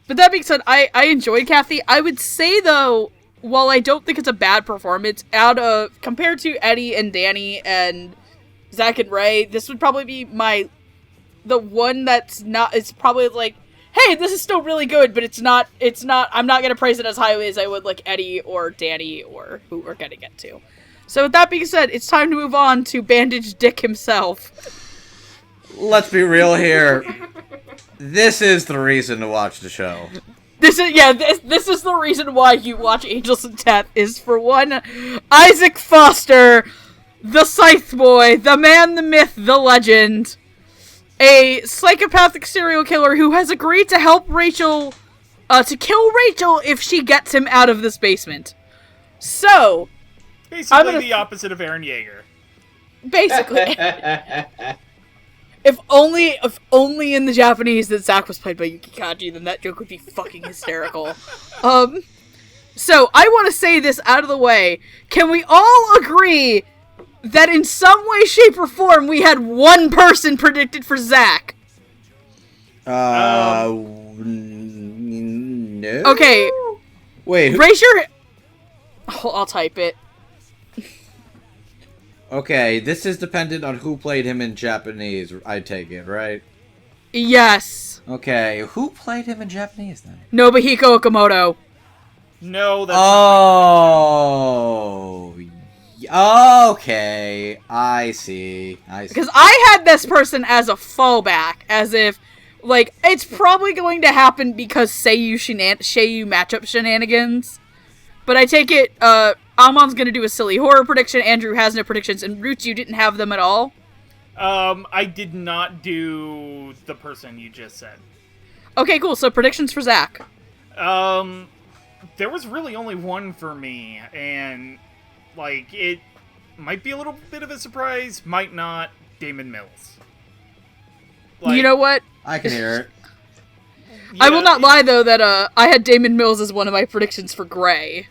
that being said, I enjoyed Kathy. I would say, though, while I don't think it's a bad performance, compared to Eddie and Danny and Zack and Ray, this would probably be the one that's not, it's probably like, hey, this is still really good, but it's not, I'm not gonna praise it as highly as I would like Eddie or Danny or who we're gonna get to. So with that being said, it's time to move on to Bandage Dick himself. Let's be real here. This is the reason to watch the show. This is the reason why you watch Angels of Death, is for one, Isaac Foster, the Scythe Boy, the man, the myth, the legend, a psychopathic serial killer who has agreed to help Rachel, to kill Rachel if she gets him out of this basement. So, basically the opposite of Eren Yeager. Basically. If only in the Japanese that Zack was played by Yuki Kaji, then that joke would be fucking hysterical. So, I want to say this out of the way. Can we all agree that in some way, shape, or form, we had one person predicted for Zack? No. Okay. Wait. Raise your... I'll type it. Okay, this is dependent on who played him in Japanese, I take it, right? Yes. Okay, who played him in Japanese then? Nobuhiko Okamoto. No, that's okay, I see. Because I had this person as a fallback, as if, Like, it's probably going to happen because Seiyu matchup shenanigans. But I take it, Amon's gonna do a silly horror prediction, Andrew has no predictions, and Roots, you didn't have them at all? I did not do the person you just said. Okay, cool, so predictions for Zack. There was really only one for me, and, like, it might be a little bit of a surprise, might not. Damon Mills. Like, you know what? I can hear it. Yeah, I will not lie, though, that I had Damon Mills as one of my predictions for Gray.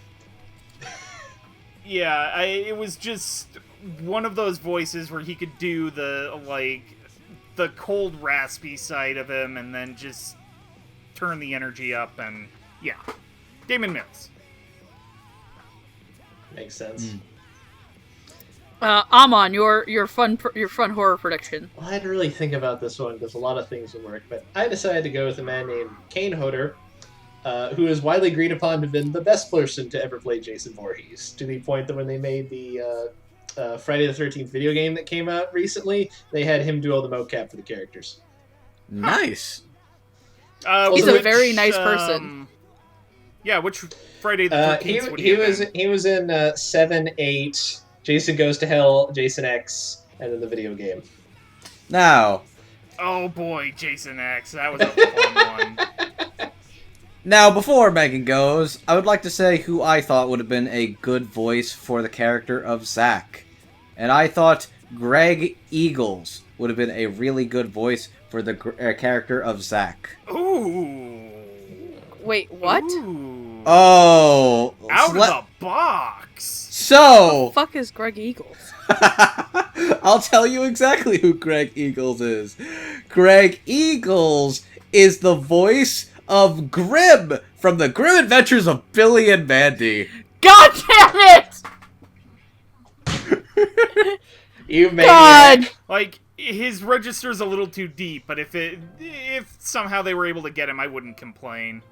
Yeah, it was just one of those voices where he could do the, like, the cold, raspy side of him, and then just turn the energy up, and, yeah. Damon Mills. Makes sense. Amon, your fun horror prediction. Well, I had to really think about this one because a lot of things would work, but I decided to go with a man named Kane Hodder, who is widely agreed upon to have been the best person to ever play Jason Voorhees, to the point that when they made the Friday the 13th video game that came out recently, they had him do all the mocap for the characters. Nice. He's a very nice person. Yeah, which Friday the 13th would he was in 7, 8, Jason Goes to Hell, Jason X, and then the video game. Now. Oh boy, Jason X. That was a fun one. Now, before Megan goes, I would like to say who I thought would have been a good voice for the character of Zack. And I thought Greg Eagles would have been a really good voice for the character of Zack. Ooh. Wait, what? Ooh. Oh. Out of the box. So. What the fuck is Greg Eagles? I'll tell you exactly who Greg Eagles is. Greg Eagles is the voice of Grim from the Grim Adventures of Billy and Mandy. God damn it! You made God. Like, his register's a little too deep, but if somehow they were able to get him, I wouldn't complain.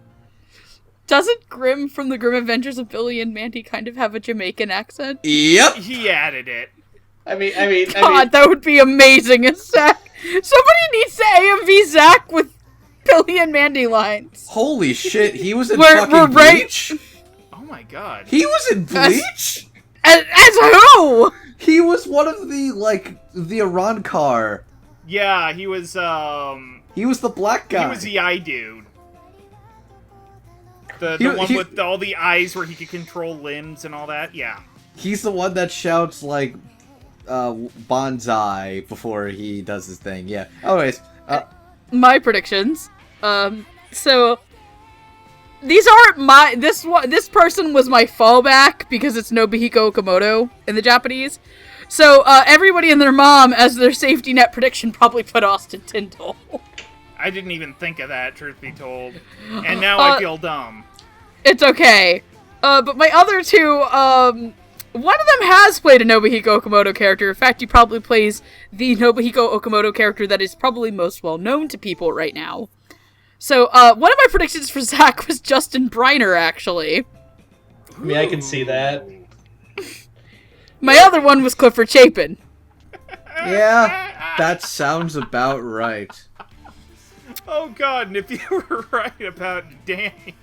Doesn't Grim from the Grim Adventures of Billy and Mandy kind of have a Jamaican accent? Yep. He added it. I mean, God, that would be amazing as Zack. Somebody needs to AMV Zack with Billy and Mandy lines. Holy shit, he was in We're fucking Bleach? Oh my god. He was in Bleach? As who? He was one of the Arankar. Yeah, he was, He was the black guy. He was the eye dude. The one with all the eyes where he could control limbs and all that, yeah. He's the one that shouts, like, bonsai before he does his thing, yeah. Anyways, my predictions. So these aren't this person was my fallback because it's Nobuhiko Okamoto in the Japanese. So everybody and their mom as their safety net prediction probably put Austin Tyndall. I didn't even think of that, truth be told. And now I feel dumb. It's okay. But my other two, one of them has played a Nobuhiko Okamoto character. In fact, he probably plays the Nobuhiko Okamoto character that is probably most well known to people right now. So, one of my predictions for Zack was Justin Briner, actually. I mean, I can see that. My other one was Clifford Chapin. Yeah, that sounds about right. Oh god, and if you were right about Danny.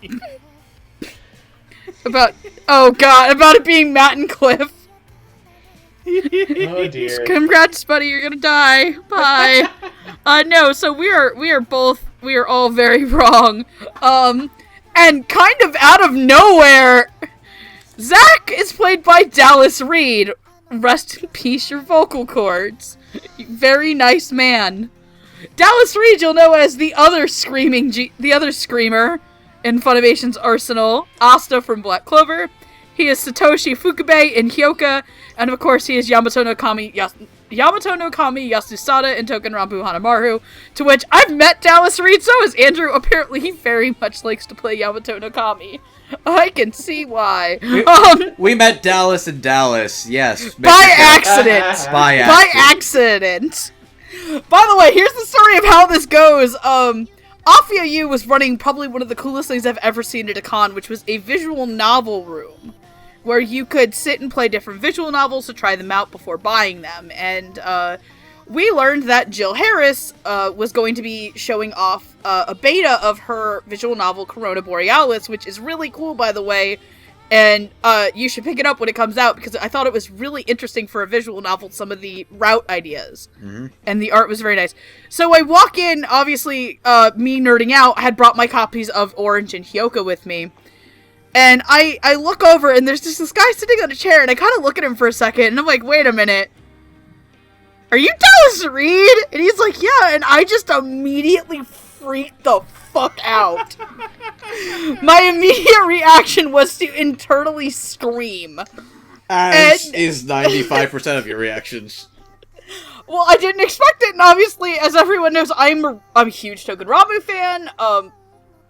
About it being Matt and Cliff. Oh dear. Congrats, buddy, you're gonna die. Bye. No, so we are all very wrong. And kind of out of nowhere, Zack is played by Dallas Reed. Rest in peace, your vocal cords. Very nice man. Dallas Reed, you'll know as the other screamer in Funimation's arsenal, Asta from Black Clover. He is Satoshi Fukube in Hyoka, and of course he is Yamato no Kami Yasusada in Token Rampu Hanamaru, to which I've met Dallas Reed, so has Andrew. Apparently he very much likes to play Yamato no Kami. I can see why. We met Dallas in Dallas, yes. By accident. By accident. By the way, here's the story of how this goes. Afia U was running probably one of the coolest things I've ever seen at a con, which was a visual novel room, where you could sit and play different visual novels to try them out before buying them. And we learned that Jill Harris was going to be showing off a beta of her visual novel Corona Borealis, which is really cool, by the way. And you should pick it up when it comes out, because I thought it was really interesting for a visual novel, some of the route ideas. Mm-hmm. And the art was very nice. So I walk in, obviously, me nerding out, had brought my copies of Orange and Hyoka with me. And I look over, and there's just this guy sitting on a chair, and I kind of look at him for a second, and I'm like, wait a minute. Are you Dallas Reed? And he's like, yeah, and I just immediately freaked the fuck out. My immediate reaction was to internally scream. As is 95% of your reactions. Well, I didn't expect it, and obviously, as everyone knows, I'm a huge Token Ramu fan.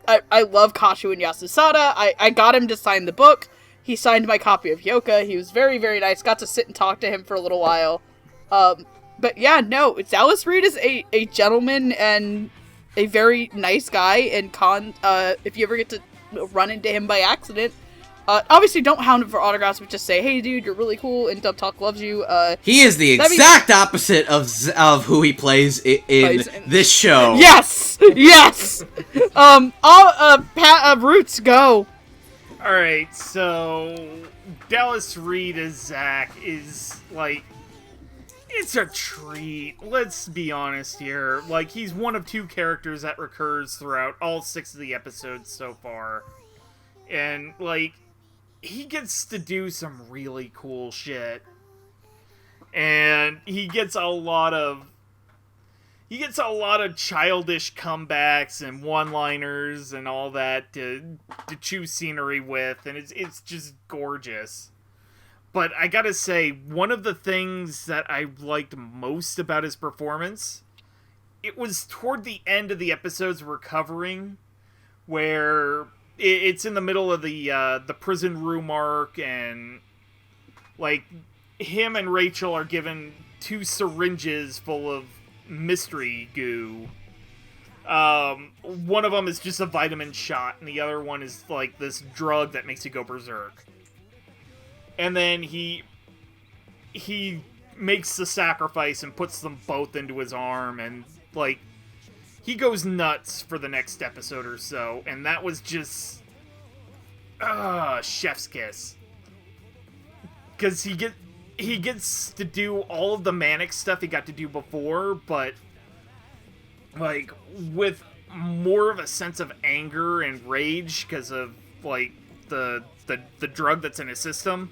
I love Kashu and Yasusada. I got him to sign the book. He signed my copy of Hyoka. He was very, very nice. Got to sit and talk to him for a little while. But yeah, no, Dallas Reed is a gentleman and a very nice guy, and if you ever get to run into him by accident, obviously don't hound him for autographs, but just say, hey dude, you're really cool, and Dub Talk loves you. He is the exact opposite of who he plays in this show. Yes! Yes! Roots, go. Alright, so Dallas Reed as Zack is, like, it's a treat. Let's be honest here. Like, he's one of 2 characters that recurs throughout all 6 of the episodes so far. And, like, he gets to do some really cool shit. And he gets a lot of childish comebacks and one-liners and all that to chew scenery with, and it's just gorgeous. But I gotta say, one of the things that I liked most about his performance, it was toward the end of the episode's recovering, where it's in the middle of the prison room arc, and like him and Rachel are given 2 syringes full of mystery goo. One of them is just a vitamin shot, and the other one is like this drug that makes you go berserk. And then he makes the sacrifice and puts them both into his arm, and like he goes nuts for the next episode or so, and that was just chef's kiss. Because he gets to do all of the manic stuff he got to do before, but like with more of a sense of anger and rage because of like the drug that's in his system.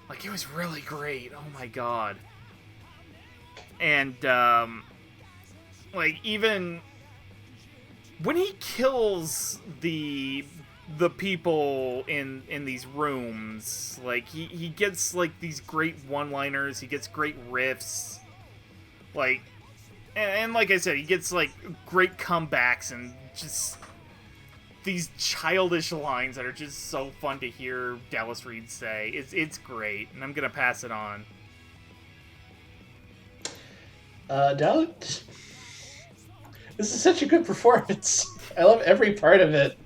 Like, it was really great. Oh my god. And like, even when he kills the people in these rooms, like, he gets like these great one-liners, he gets great riffs, like, and like I said, he gets like great comebacks and just these childish lines that are just so fun to hear Dallas Reed say. It's great, and I'm gonna pass it on. Dallas, this is such a good performance. I love every part of it.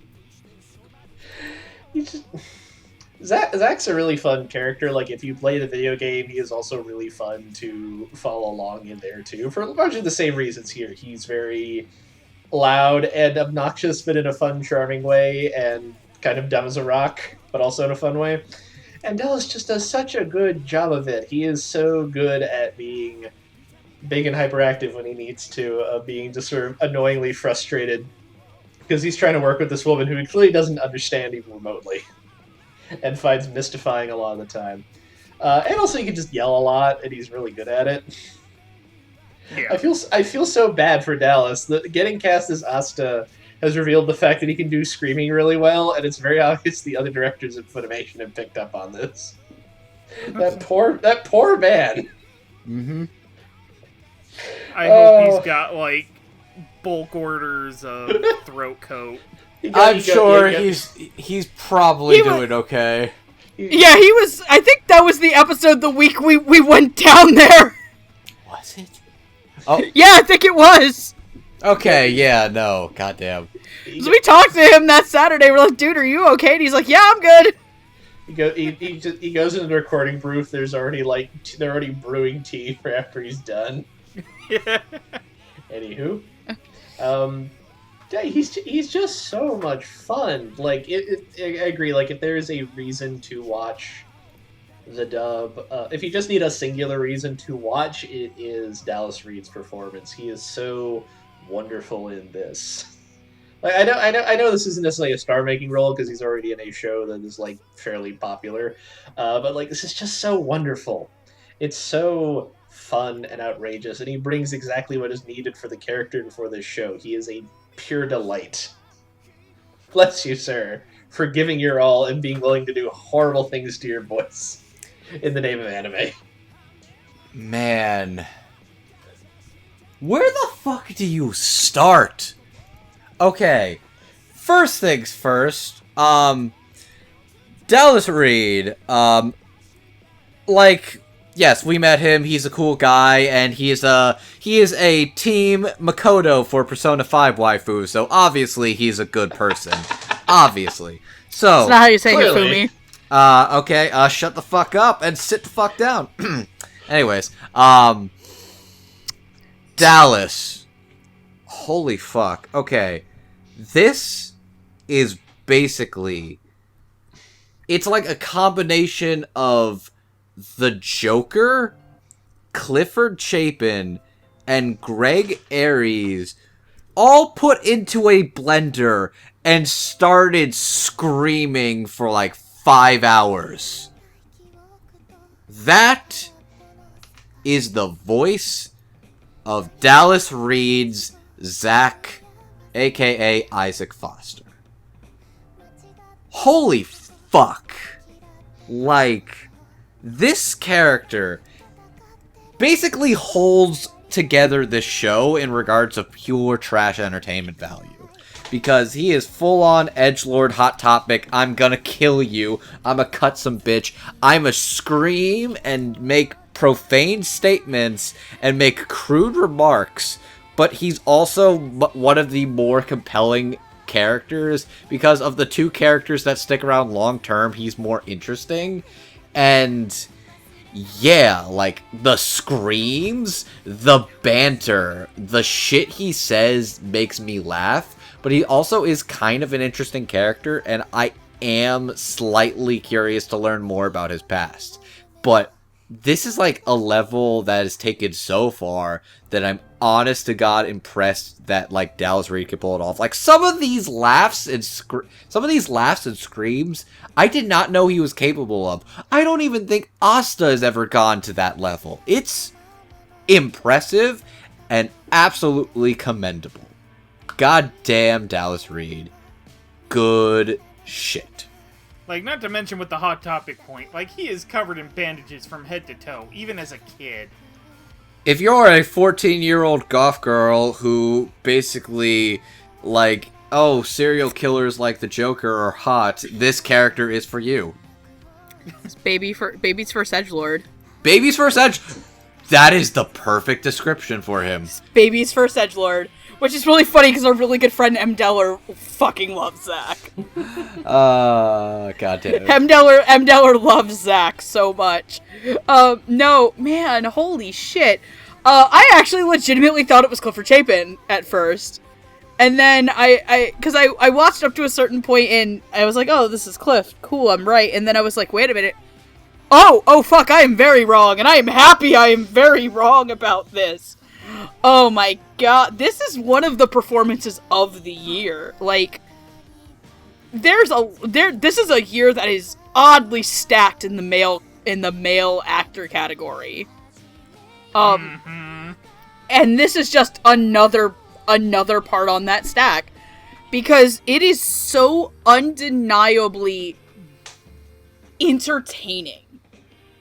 Zack's a really fun character. Like, if you play the video game, he is also really fun to follow along in there too, for a bunch of the same reasons here. He's very loud and obnoxious, but in a fun, charming way, and kind of dumb as a rock, but also in a fun way. And Dallas just does such a good job of it. He is so good at being big and hyperactive when he needs to, being just sort of annoyingly frustrated, because he's trying to work with this woman who he clearly doesn't understand even remotely, and finds mystifying a lot of the time. And also he can just yell a lot, and he's really good at it. Yeah. I feel so bad for Dallas. Getting cast as Asta has revealed the fact that he can do screaming really well, and it's very obvious the other directors of Funimation have picked up on this. That poor man. Mm-hmm. I hope he's got like bulk orders of throat coat. I'm sure he's probably doing okay. Yeah, he was. I think that was the episode the week we went down there. Was it? Oh. Yeah, I think it was. Okay, yeah, no, goddamn. So we talked to him that Saturday. We're like, dude, are you okay? And he's like, yeah, I'm good. He goes into the recording booth. They're already brewing tea for after he's done. Anywho, yeah, he's just so much fun. Like, I agree. Like, if there is a reason to watch the dub, if you just need a singular reason to watch, it is Dallas Reed's performance. He is so wonderful in this. Like, I know this isn't necessarily a star-making role because he's already in a show that is like fairly popular, but like this is just so wonderful. It's so fun and outrageous, and he brings exactly what is needed for the character and for this show. He is a pure delight. Bless you, sir, for giving your all and being willing to do horrible things to your voice in the name of anime. Man. Where the fuck do you start? Okay. First things first. Dallas Reed. Like, yes, we met him. He's a cool guy, and he is a Team Makoto for Persona 5 waifu, so obviously he's a good person. Obviously. So, That's not how you say clearly. Hifumi. Okay, shut the fuck up and sit the fuck down. Anyways, Dallas. Holy fuck. Okay. This is basically... It's like a combination of the Joker, Clifford Chapin, and Greg Aries all put into a blender and started screaming for like 5 hours. That is the voice of Dallas Reed's Zack, aka Isaac Foster. Holy fuck. Like, this character basically holds together this show in regards of pure trash entertainment value. Because he is full-on edgelord hot topic, I'm gonna kill you, I'ma cut some bitch, I'ma scream and make profane statements and make crude remarks, but he's also one of the more compelling characters, because of the two characters that stick around long-term, he's more interesting, and... yeah, like, the screams, the banter, the shit he says makes me laugh, but he also is kind of an interesting character, and I am slightly curious to learn more about his past. But this is like a level that is taken so far that I'm honest to God impressed that like Dallas Reed could pull it off. Like some of these laughs and screams, I did not know he was capable of. I don't even think Asta has ever gone to that level. It's impressive and absolutely commendable. God damn Dallas Reed. Good shit. Like, not to mention with the Hot Topic point, like, he is covered in bandages from head to toe, even as a kid. If you're a 14-year-old goth girl who basically, like, oh, serial killers like the Joker are hot, this character is for you. It's baby's first edgelord. Baby's first edge... That is the perfect description for him. Baby's first edgelord. Which is really funny because our really good friend M. Deller fucking loves Zack. God damn it. M. Deller loves Zack so much. No, man, holy shit. I actually legitimately thought it was Clifford Chapin at first. And then because I watched up to a certain point and I was like, oh, this is Cliff. Cool, I'm right. And then I was like, wait a minute. Oh, fuck, I am very wrong. And I am happy I am very wrong about this. Oh my god, this is one of the performances of the year. Like, this is a year that is oddly stacked in the male actor category. And this is just another part on that stack, because it is so undeniably entertaining.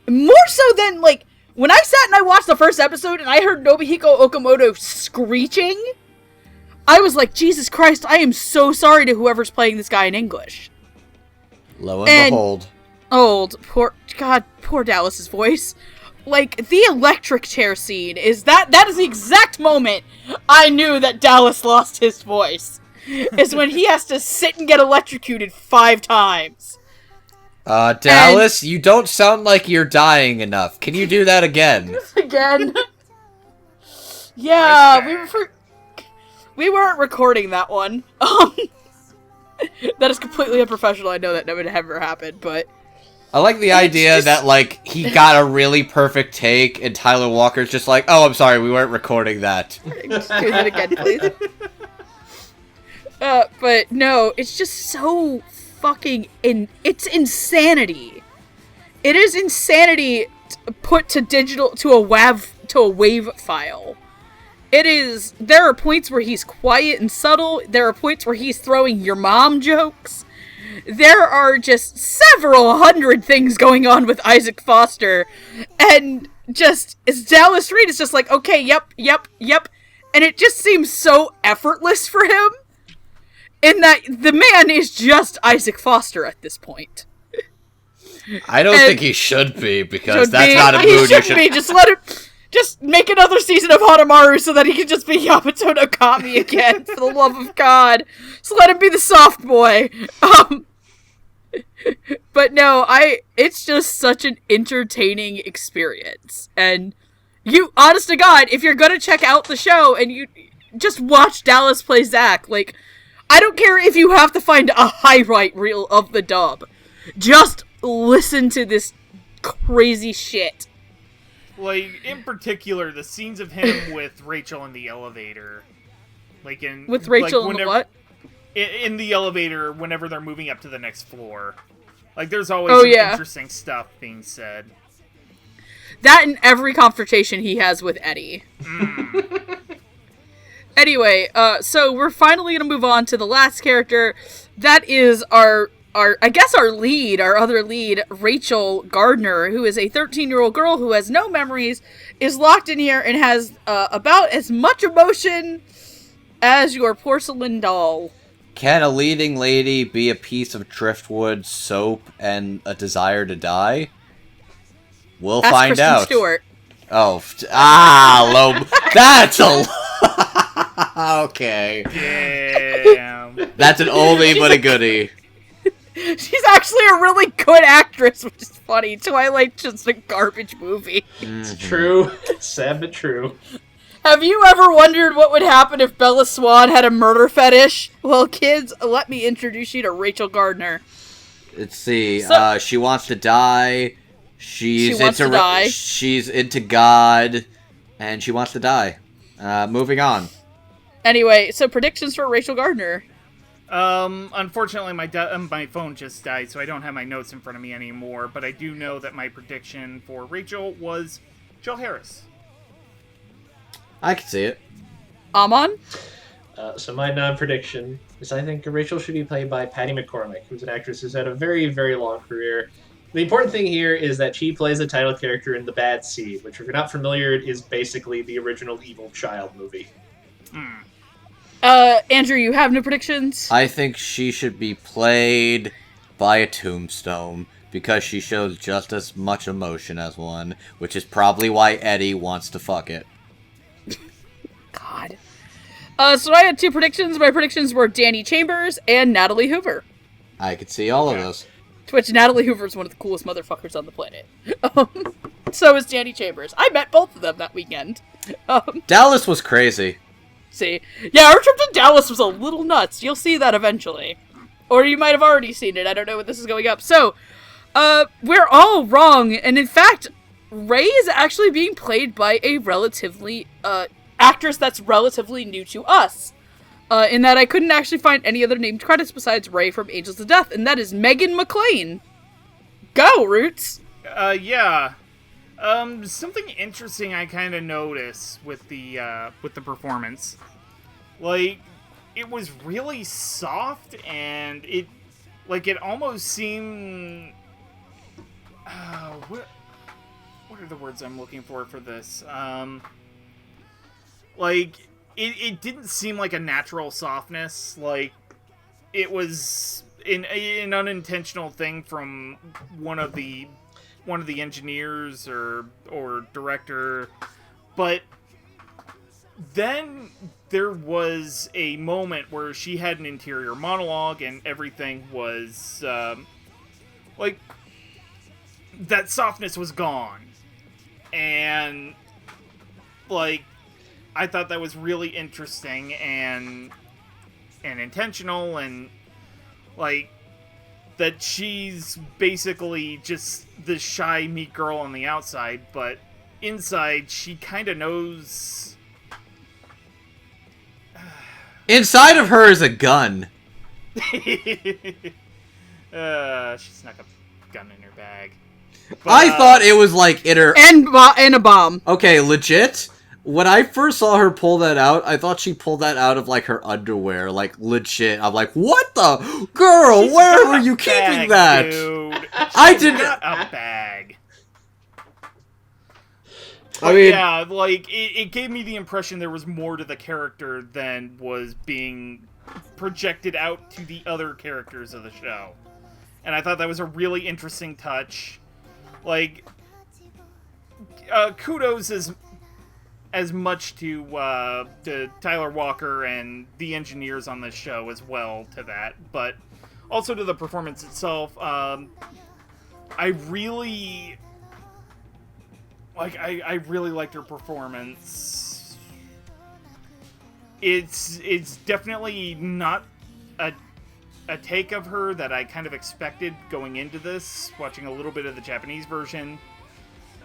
More so than, like, when I sat and I watched the first episode and I heard Nobuhiko Okamoto screeching, I was like, Jesus Christ, I am so sorry to whoever's playing this guy in English. Lo and behold. Poor Dallas's voice. Like, the electric chair scene that is the exact moment I knew that Dallas lost his voice. Is when he has to sit and get electrocuted 5 times. Dallas, you don't sound like you're dying enough. Can you do that again? Again. Yeah, Respect. we weren't recording that one. That is completely unprofessional. I know that never ever happened, but I like the idea that, like, he got a really perfect take, and Tyler Walker's just like, oh, I'm sorry, we weren't recording that. just do that again, please. But no, it's just so fucking it's insanity. It is insanity put to digital to a wave file. It is. There are points where he's quiet and subtle. There are points where he's throwing your mom jokes. There are just several hundred things going on with Isaac Foster, and just as Dallas Reed is just like, okay, yep, and it just seems so effortless for him. In that the man is just Isaac Foster at this point. I don't think he should be, because that's not a he mood you shouldn't should... be. Just let him... Just make another season of Hanamaru so that he can just be Yamato no Kami again, for the love of God. Just let him be the soft boy. But no, it's just such an entertaining experience. And you, honest to God, if you're gonna check out the show and you just watch Dallas play Zack, like, I don't care if you have to find a highlight reel of the dub. Just listen to this crazy shit. Like, in particular, the scenes of him with Rachel in the elevator. Like, With Rachel in the what? In the elevator, whenever they're moving up to the next floor. Like, there's always interesting stuff being said. That and every confrontation he has with Eddie. Anyway, so we're finally gonna move on to the last character. That is our other lead, Rachel Gardner, who is a 13-year-old girl who has no memories, is locked in here, and has about as much emotion as your porcelain doll. Can a leading lady be a piece of driftwood, soap, and a desire to die? We'll Ask find Kristen out. Stewart. Oh, low. That's a... Okay. Damn. That's an oldie but a goodie. She's actually a really good actress, which is funny. Twilight's just a garbage movie. It's true. Sad but true. Have you ever wondered what would happen if Bella Swan had a murder fetish? Well, kids, let me introduce you to Rachel Gardner. Let's see. She wants to die. She's into God, and she wants to die. Moving on. Anyway, so predictions for Rachel Gardner. Unfortunately, my phone just died, so I don't have my notes in front of me anymore, but I do know that my prediction for Rachel was Jill Harris. I can see it. Amon? So my non-prediction is I think Rachel should be played by Patty McCormick, who's an actress who's had a very, very long career. The important thing here is that she plays the title character in The Bad Seed, which, if you're not familiar, is basically the original Evil Child movie. Andrew, you have no predictions? I think she should be played by a Tombstone, because she shows just as much emotion as one, which is probably why Eddie wants to fuck it. God. So I had two predictions. My predictions were Danny Chambers and Natalie Hoover. I could see all of those. To which Natalie Hoover is one of the coolest motherfuckers on the planet. So is Danny Chambers. I met both of them that weekend. Dallas was crazy. See. Yeah, our trip to Dallas was a little nuts. You'll see that eventually. Or you might have already seen it. I don't know when this is going up. So, we're all wrong. And in fact, Ray is actually being played by a relatively, actress that's relatively new to us. In that I couldn't actually find any other named credits besides Ray from Angels of Death, and that is Megan McLean. Go, Roots! Yeah. Something interesting I kind of noticed with the performance. Like, it was really soft, and it almost seemed... what are the words I'm looking for this? It didn't seem like a natural softness. Like, it was an unintentional thing from one of the engineers or director. But then there was a moment where she had an interior monologue and everything was like, that softness was gone. And like, I thought that was really interesting and intentional, and like that she's basically just this shy, meek girl on the outside, but inside she kind of knows. Inside of her is a gun. She snuck a gun in her bag. But, I thought it was like in her... And a bomb. Okay, legit. When I first saw her pull that out, I thought she pulled that out of like her underwear. Like, legit. I'm like, what the... Girl, she's where got were a you bag, keeping that? Dude. I She's didn't... got a bag. I mean... Yeah, like, it gave me the impression there was more to the character than was being projected out to the other characters of the show. And I thought that was a really interesting touch. Like, kudos as much to Tyler Walker and the engineers on this show as well to that, but also to the performance itself. I really liked her performance. It's definitely not a take of her that I kind of expected going into this, watching a little bit of the Japanese version.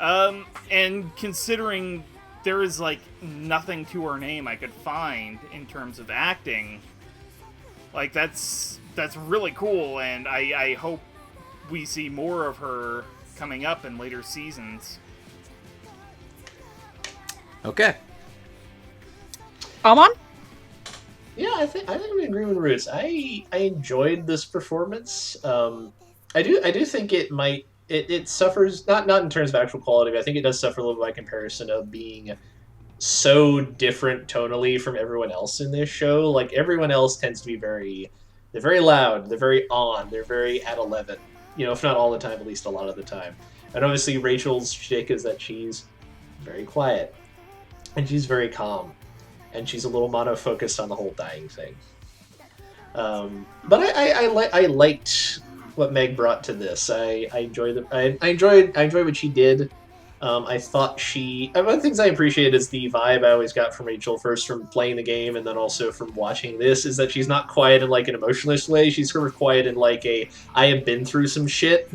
And considering there is, like, nothing to her name I could find in terms of acting, like, that's really cool, and I hope we see more of her coming up in later seasons. Okay. Amon? Yeah, I think we agree with Roots. I enjoyed this performance. I do think it suffers not in terms of actual quality, but I think it does suffer a little by comparison of being so different tonally from everyone else in this show. Like, everyone else tends to be they're very loud, they're very on, they're very at 11. You know, if not all the time, at least a lot of the time. And obviously Rachel's shtick is that she's very quiet and she's very calm. And she's a little mono-focused on the whole dying thing. But I liked what Meg brought to this. I enjoyed what she did. I thought one of the things I appreciate is the vibe I always got from Rachel, first from playing the game and then also from watching this, is that she's not quiet in like an emotionless way. She's sort of quiet in like I have been through some shit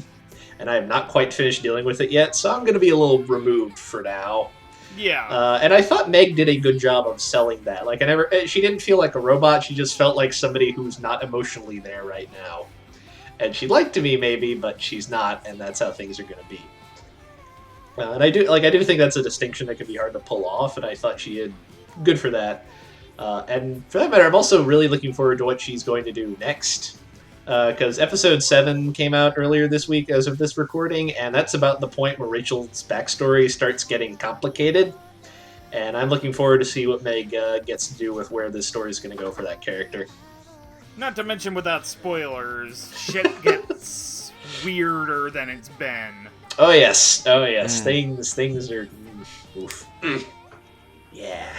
and I have not quite finished dealing with it yet, so I'm going to be a little removed for now. Yeah. And I thought Meg did a good job of selling that. Like, she didn't feel like a robot. She just felt like somebody who's not emotionally there right now. And she'd like to be, maybe, but she's not, and that's how things are going to be. And I do think that's a distinction that could be hard to pull off, and I thought she did good for that. And for that matter, I'm also really looking forward to what she's going to do next. Because episode 7 came out earlier this week as of this recording, and that's about the point where Rachel's backstory starts getting complicated. And I'm looking forward to see what Meg gets to do with where this story is going to go for that character. Not to mention, without spoilers, shit gets weirder than it's been. Oh yes. Things are... Oof. Yeah.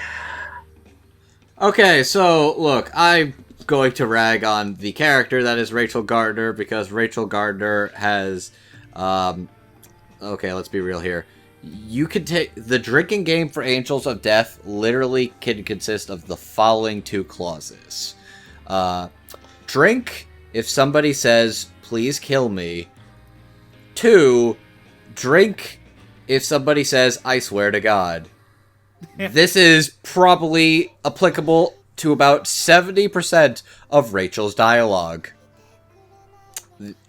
Okay, so, look, I'm going to rag on the character that is Rachel Gardner, because Rachel Gardner has... okay, let's be real here. You can take... The drinking game for Angels of Death literally can consist of the following 2 clauses. Drink if somebody says, please kill me. 2, drink if somebody says, I swear to God. This is probably applicable to about 70% of Rachel's dialogue.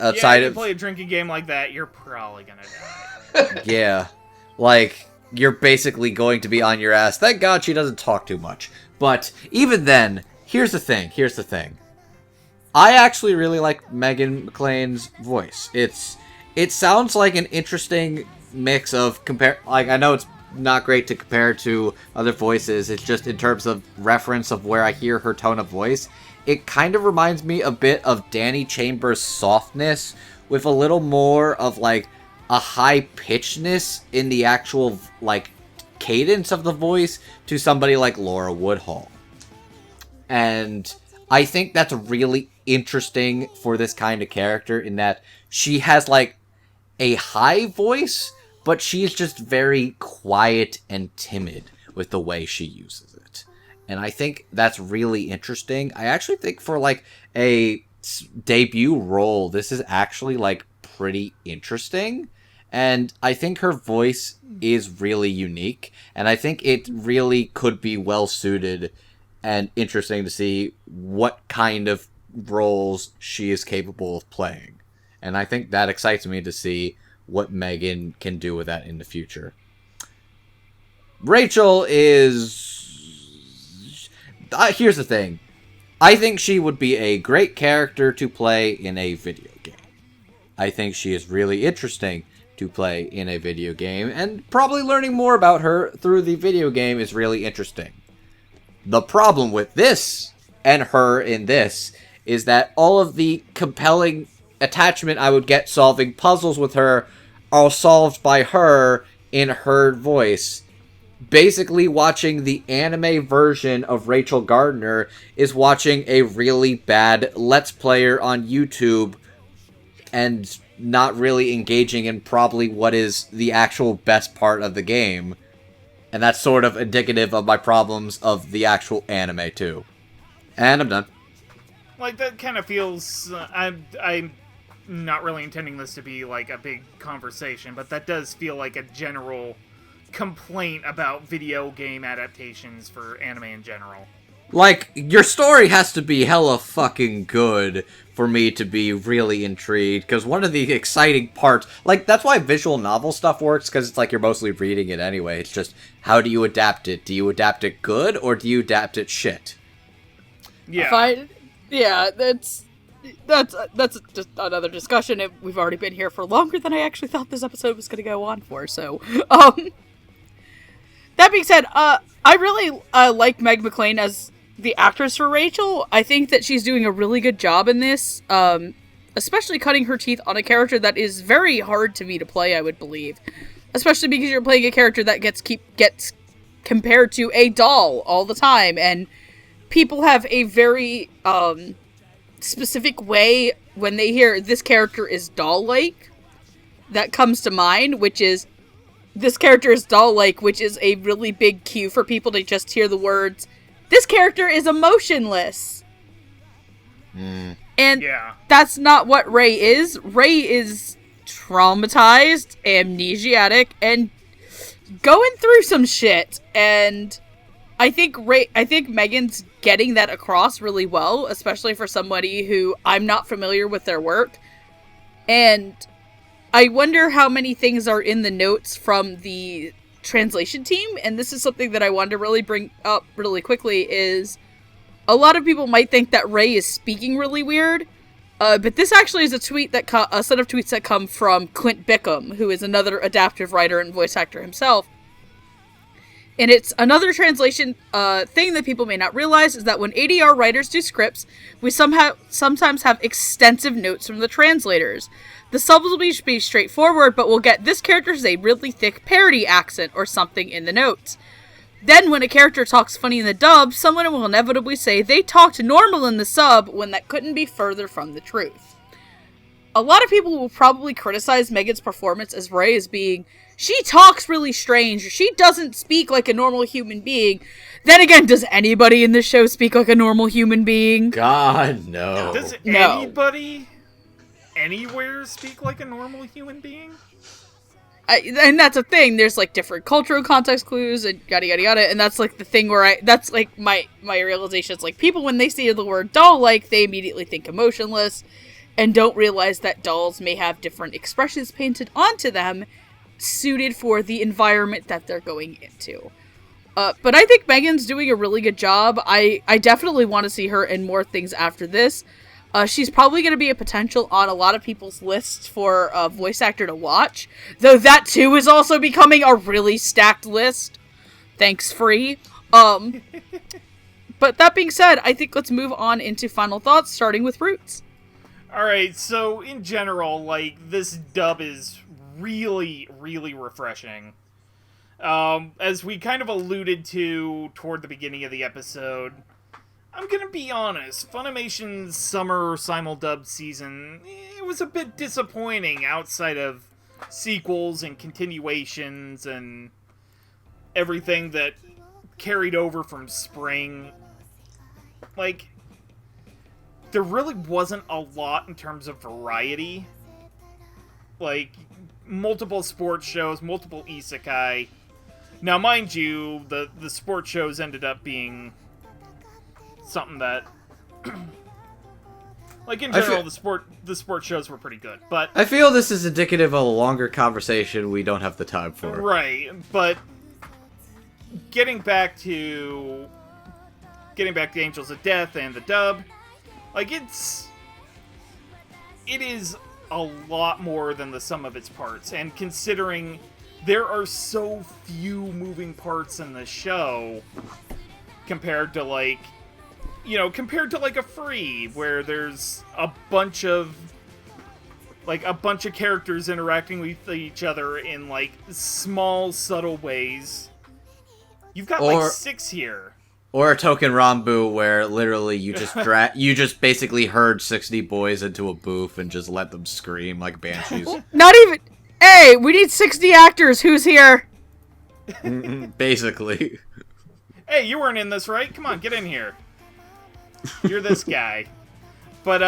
Outside if you of... play a drinking game like that, you're probably gonna die. Yeah. Like, you're basically going to be on your ass. Thank God she doesn't talk too much. But even then, here's the thing. I actually really like Megan McClain's voice. It sounds like an interesting mix of I know it's not great to compare to other voices. It's just in terms of reference of where I hear her tone of voice. It kind of reminds me a bit of Danny Chambers' softness with a little more of like a high pitchedness in the actual like cadence of the voice to somebody like Laura Woodhull. And I think that's really interesting for this kind of character in that she has like a high voice, but she's just very quiet and timid with the way she uses it. And I think that's really interesting. I actually think for like a debut role, this is actually like pretty interesting. And I think her voice is really unique. And I think it really could be well suited and interesting to see what kind of roles she is capable of playing. And I think that excites me to see what Megan can do with that in the future. Rachel is... here's the thing. I think she would be a great character to play in a video game. I think she is really interesting to play in a video game, and probably learning more about her through the video game is really interesting. The problem with this, and her in this, is that all of the compelling attachment I would get solving puzzles with her are solved by her in her voice. Basically, watching the anime version of Rachel Gardner is watching a really bad Let's Player on YouTube and not really engaging in probably what is the actual best part of the game. And that's sort of indicative of my problems of the actual anime, too. And I'm done. Like, that kind of feels... I'm not really intending this to be, like, a big conversation, but that does feel like a general complaint about video game adaptations for anime in general. Like, your story has to be hella fucking good for me to be really intrigued, because one of the exciting parts, like, that's why visual novel stuff works, because it's like you're mostly reading it anyway. It's just, how do you adapt it? Do you adapt it good, or do you adapt it shit? Yeah. That's just another discussion. We've already been here for longer than I actually thought this episode was going to go on for, so, that being said, I really like Meg McClain as the actress for Rachel. I think that she's doing a really good job in this, especially cutting her teeth on a character that is very hard to me to play, I would believe. Especially because you're playing a character that gets compared to a doll all the time, and people have a very specific way when they hear this character is doll-like that comes to mind, which is this character is doll-like, which is a really big cue for people to just hear the words, this character is emotionless. And that's not what Ray is. Ray is traumatized, amnesiac, and going through some shit. And I think Megan's getting that across really well, especially for somebody who I'm not familiar with their work. And I wonder how many things are in the notes from the translation team, and this is something that I wanted to really bring up really quickly, is a lot of people might think that Ray is speaking really weird, but this actually is a set of tweets that come from Clint Bickham, who is another adaptive writer and voice actor himself. And it's another translation thing that people may not realize is that when ADR writers do scripts, we sometimes have extensive notes from the translators. The subs will be straightforward, but we'll get this character has a really thick parody accent or something in the notes. Then when a character talks funny in the dub, someone will inevitably say they talked normal in the sub when that couldn't be further from the truth. A lot of people will probably criticize Megan's performance as Ray as being, she talks really strange, or she doesn't speak like a normal human being. Then again, does anybody in this show speak like a normal human being? God, no. Does anybody anywhere speak like a normal human being? And that's a thing. There's like different cultural context clues and yada yada yada. And that's like the thing where that's like my realization is like people when they see the word doll, like they immediately think emotionless and don't realize that dolls may have different expressions painted onto them suited for the environment that they're going into. But I think Megan's doing a really good job. I definitely want to see her in more things after this. She's probably going to be a potential on a lot of people's lists for a voice actor to watch. Though that, too, is also becoming a really stacked list. Thanks, Free. But that being said, I think let's move on into final thoughts, starting with Roots. Alright, so in general, like, this dub is really, really refreshing. As we kind of alluded to toward the beginning of the episode, I'm gonna be honest, Funimation's summer simuldub season, it was a bit disappointing outside of sequels and continuations and everything that carried over from spring. Like, there really wasn't a lot in terms of variety. Like, multiple sports shows, multiple isekai. Now, mind you, the sports shows ended up being something that... like, in general, the sport shows were pretty good, but... I feel this is indicative of a longer conversation we don't have the time for. Right, but... Getting back to Angels of Death and the dub, like, it is a lot more than the sum of its parts, and considering there are so few moving parts in the show compared to, like, a Free, where there's a bunch of characters interacting with each other in, like, small, subtle ways. You've got, like, 6 here. Or a Token Rambu, where literally you just basically herd 60 boys into a booth and just let them scream like banshees. Not even... Hey, we need 60 actors. Who's here? Basically. Hey, you weren't in this, right? Come on, get in here. You're this guy. But,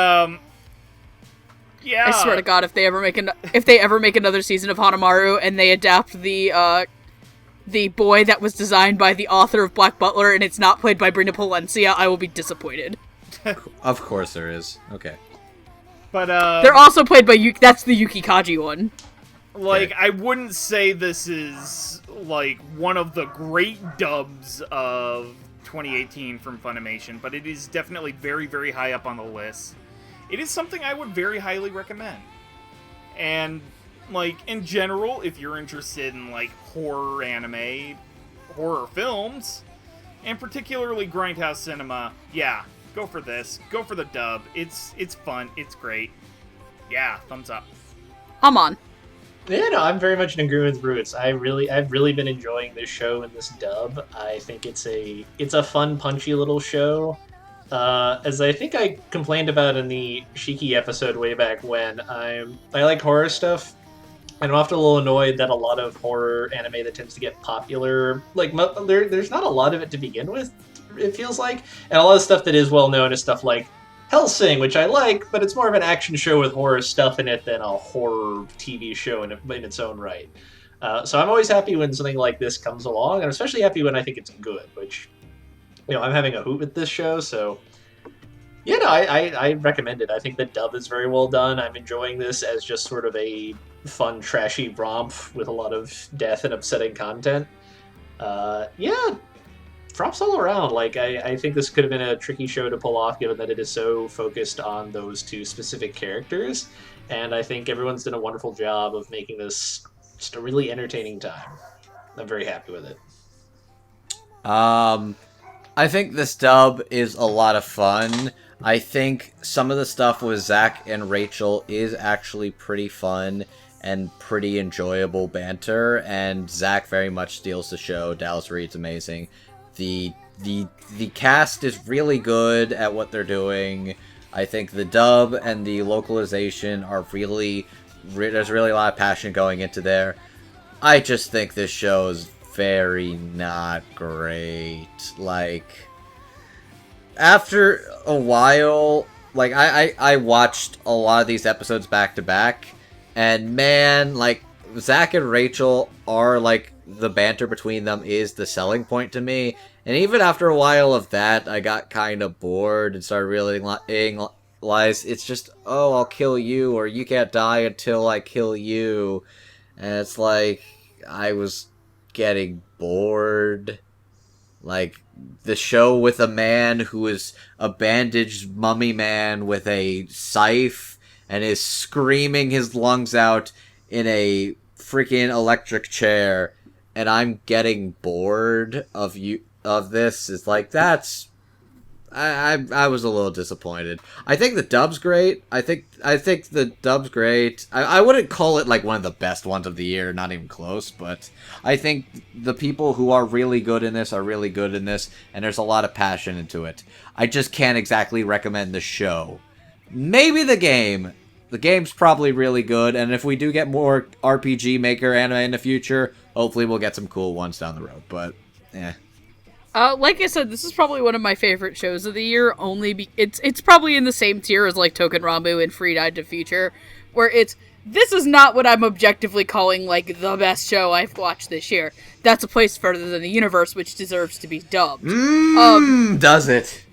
yeah. I swear to God, if they ever make another season of Hanamaru and they adapt the boy that was designed by the author of Black Butler and it's not played by Brina Palencia, I will be disappointed. Of course there is. Okay. But, they're also played by that's the Yuki Kaji one. Like, Okay. I wouldn't say this is, like, one of the great dubs of 2018 from Funimation, but it is definitely very, very high up on the list. It is something I would very highly recommend. And, like, in general, if you're interested in, like, horror anime, horror films, and particularly Grindhouse Cinema, yeah, go for this. Go for the dub. It's fun. It's great. Yeah, thumbs up. Amon. Yeah, no, I'm very much in agreement with Roots. I've really been enjoying this show and this dub. I think it's a fun, punchy little show. As I think I complained about in the Shiki episode way back when, I like horror stuff, and I'm often a little annoyed that a lot of horror anime that tends to get popular, like, there's not a lot of it to begin with, it feels like, and a lot of stuff that is well known is stuff like Hellsing, which I like, but it's more of an action show with horror stuff in it than a horror TV show in its own right. So I'm always happy when something like this comes along, and especially happy when I think it's good, which, I'm having a hoot with this show, so... Yeah, no, I recommend it. I think the dub is very well done. I'm enjoying this as just sort of a fun, trashy romp with a lot of death and upsetting content. Yeah, props all around. Like, I think this could have been a tricky show to pull off, given that it is so focused on those two specific characters. And I think everyone's done a wonderful job of making this just a really entertaining time. I'm very happy with it. I think this dub is a lot of fun. I think some of the stuff with Zack and Rachel is actually pretty fun and pretty enjoyable banter, and Zack very much steals the show. Dallas Reed's amazing. The cast is really good at what they're doing. I think the dub and the localization are really... There's really a lot of passion going into there. I just think this show is very not great. Like, after a while, like, I watched a lot of these episodes back to back, and man, like, Zack and Rachel are, like, the banter between them is the selling point to me, and even after a while of that, I got kind of bored and started realizing it's just, oh, I'll kill you, or you can't die until I kill you, and it's like, I was getting bored. Like, the show with a man who is a bandaged mummy man with a scythe and is screaming his lungs out in a freaking electric chair, and I'm getting bored of this. It's like, that's... I was a little disappointed. I think the dub's great. I think the dub's great. I wouldn't call it like one of the best ones of the year, not even close, but I think the people who are really good in this are really good in this, and there's a lot of passion into it. I just can't exactly recommend the show. Maybe the game. The game's probably really good, and if we do get more RPG Maker anime in the future, hopefully we'll get some cool ones down the road, but, eh. Like I said, this is probably one of my favorite shows of the year. It's probably in the same tier as like Token Rambu and Free Died to Future, where this is not what I'm objectively calling like the best show I've watched this year. That's A Place Further Than the Universe, which deserves to be dubbed. Does it?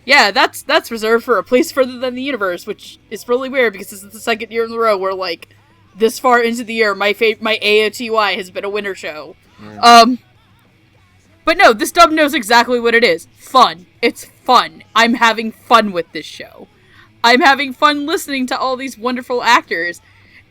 Yeah, that's reserved for A Place Further Than the Universe, which is really weird because this is the second year in a row where like this far into the year my AOTY has been a winter show. But no, this dub knows exactly what it is. Fun. It's fun. I'm having fun with this show. I'm having fun listening to all these wonderful actors.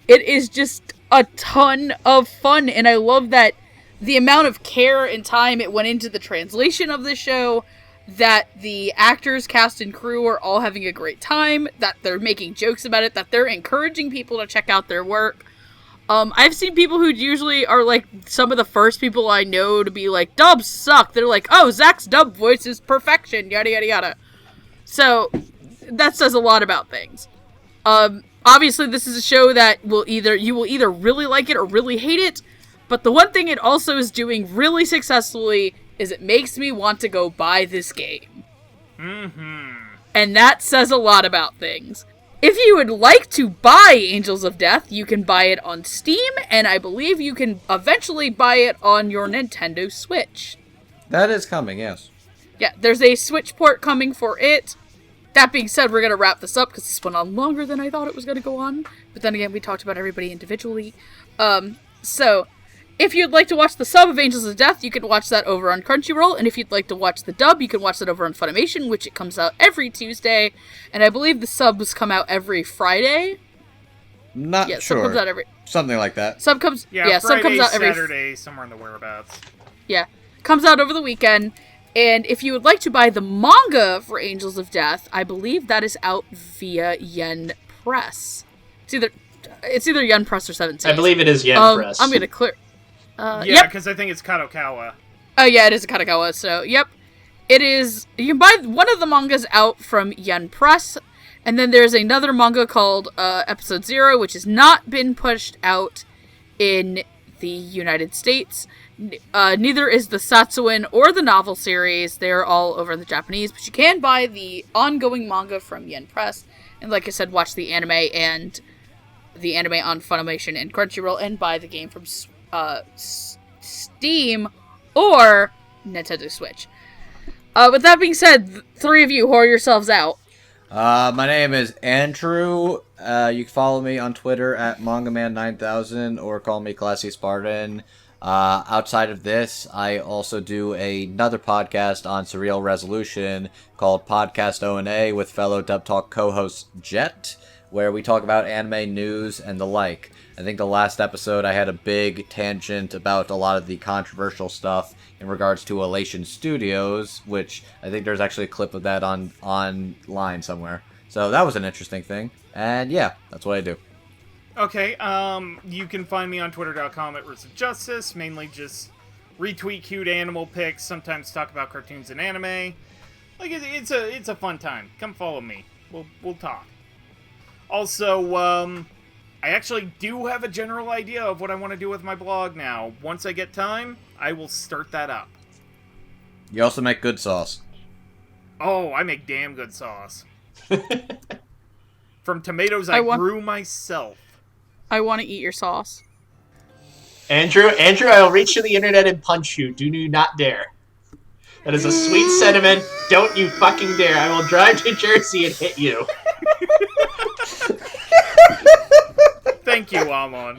It is just a ton of fun, and I love that the amount of care and time it went into the translation of this show, that the actors, cast, and crew are all having a great time, that they're making jokes about it, that they're encouraging people to check out their work. I've seen people who usually are, like, some of the first people I know to be like, dubs suck. They're like, oh, Zack's dub voice is perfection, yada yada yada. So, that says a lot about things. Obviously, this is a show that you will either really like it or really hate it, but the one thing it also is doing really successfully is it makes me want to go buy this game. Mm-hmm. And that says a lot about things. If you would like to buy Angels of Death, you can buy it on Steam, and I believe you can eventually buy it on your Nintendo Switch. That is coming, yes. Yeah, there's a Switch port coming for it. That being said, we're going to wrap this up because this went on longer than I thought it was going to go on. But then again, we talked about everybody individually. So, if you'd like to watch the sub of Angels of Death, you can watch that over on Crunchyroll. And if you'd like to watch the dub, you can watch that over on Funimation, which it comes out every Tuesday. And I believe the subs come out every Friday. Not sure. Sub comes out something like that. Sub comes Friday, sub comes out every Saturday, somewhere in the whereabouts. Yeah, comes out over the weekend. And if you would like to buy the manga for Angels of Death, I believe that is out via Yen Press. It's either Yen Press or 17. I believe it is Yen Press. I'm gonna clear. Yeah, because I think it's Kadokawa. Oh yeah, it is a Kadokawa. So yep, it is. You can buy one of the mangas out from Yen Press, and then there's another manga called Episode 0, which has not been pushed out in the United States. Neither is the Satsuin or the novel series. They're all over in the Japanese, but you can buy the ongoing manga from Yen Press, and like I said, watch the anime on Funimation and Crunchyroll, and buy the game from Steam or Nintendo Switch. With that being said, three of you whore yourselves out. My name is Andrew. You can follow me on Twitter at MangaMan9000 or call me Classy Spartan. Outside of this, I also do another podcast on Surreal Resolution called Podcast O&A with fellow Dub Talk co-host Jet, where we talk about anime news and the like. I think the last episode I had a big tangent about a lot of the controversial stuff in regards to Elation Studios, which I think there's actually a clip of that online somewhere. So that was an interesting thing. And yeah, that's what I do. Okay, you can find me on twitter.com at Roots of Justice, mainly just retweet cute animal pics, sometimes talk about cartoons and anime. Like, it's a fun time. Come follow me. We'll talk. Also, I actually do have a general idea of what I want to do with my blog now. Once I get time, I will start that up. You also make good sauce. Oh, I make damn good sauce. From tomatoes I grew myself. I want to eat your sauce. Andrew, I'll reach to the internet and punch you. Do not dare. That is a sweet sentiment. Don't you fucking dare. I will drive to Jersey and hit you. Thank you, Amon.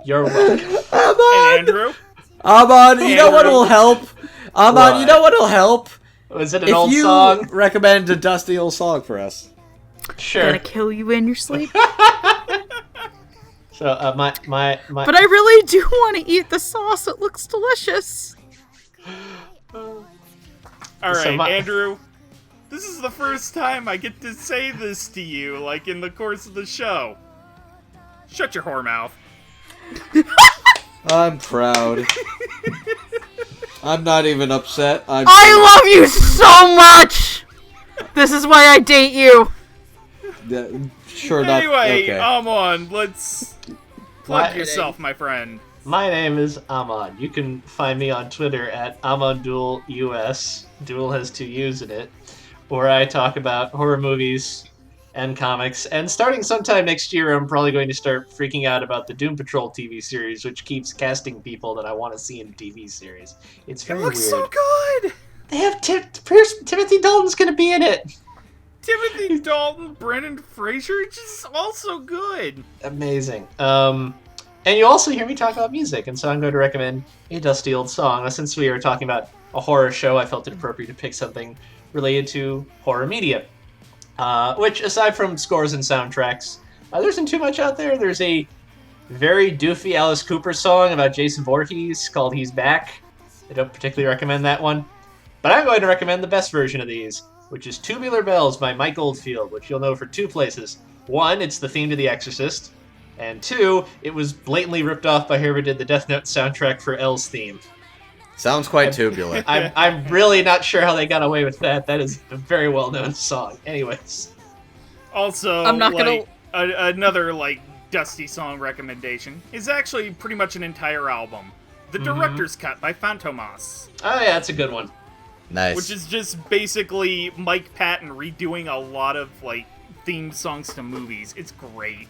You're welcome. Amon! And Andrew? Amon, you know what will help? Amon, you know what will help? Was it an old song? If you recommend a dusty old song for us. Sure. Gonna kill you in your sleep. So, my. But I really do want to eat the sauce. It looks delicious. Alright, Andrew. This is the first time I get to say this to you, like, in the course of the show. Shut your whore mouth. I'm proud. I'm not even upset. I love you so much! This is why I date you. Sure not. Anyway, Okay. Amon, let's plug yourself, my friend. My name is Amon. You can find me on Twitter at AmonDuelUS. Duel has 2 U's in it, where I talk about horror movies and comics. And starting sometime next year, I'm probably going to start freaking out about the Doom Patrol TV series, which keeps casting people that I want to see in a TV series. It's It very looks weird. so good! They have Timothy Dalton's going to be in it. Timothy Dalton, Brendan Fraser, it's just also good. Amazing. And you also hear me talk about music, and so I'm going to recommend a dusty old song. Since we are talking about a horror show, I felt it appropriate to pick something related to horror media. Which, aside from scores and soundtracks, there isn't too much out there. There's a very doofy Alice Cooper song about Jason Voorhees called He's Back. I don't particularly recommend that one. But I'm going to recommend the best version of these, which is Tubular Bells by Mike Oldfield, which you'll know for 2 places. 1, it's the theme to The Exorcist. And 2, it was blatantly ripped off by whoever did the Death Note soundtrack for L's theme. Sounds quite tubular. I'm really not sure how they got away with that. That is a very well-known song. Anyways. Also, I'm not gonna- another, dusty song recommendation is actually pretty much an entire album. The Director's Cut by Fantomas. Oh yeah, that's a good one. Nice. Which is just basically Mike Patton redoing a lot of, theme songs to movies. It's great.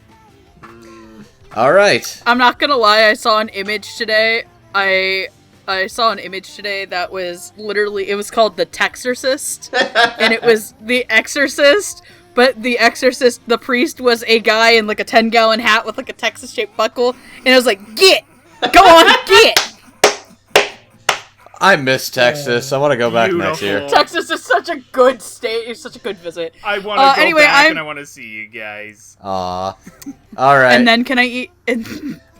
All right. I'm not gonna lie, I saw an image today. I saw an image today that was literally, it was called The Texorcist, and it was The Exorcist, but The Exorcist, the priest was a guy in a 10-gallon hat with a Texas-shaped buckle, and it was like, get! Go on, get! I miss Texas. I want to go back next year. Beautiful. Texas is such a good state, it's such a good visit. I want to go anyway, back and I want to see you guys. Aw. All right. And then can I eat...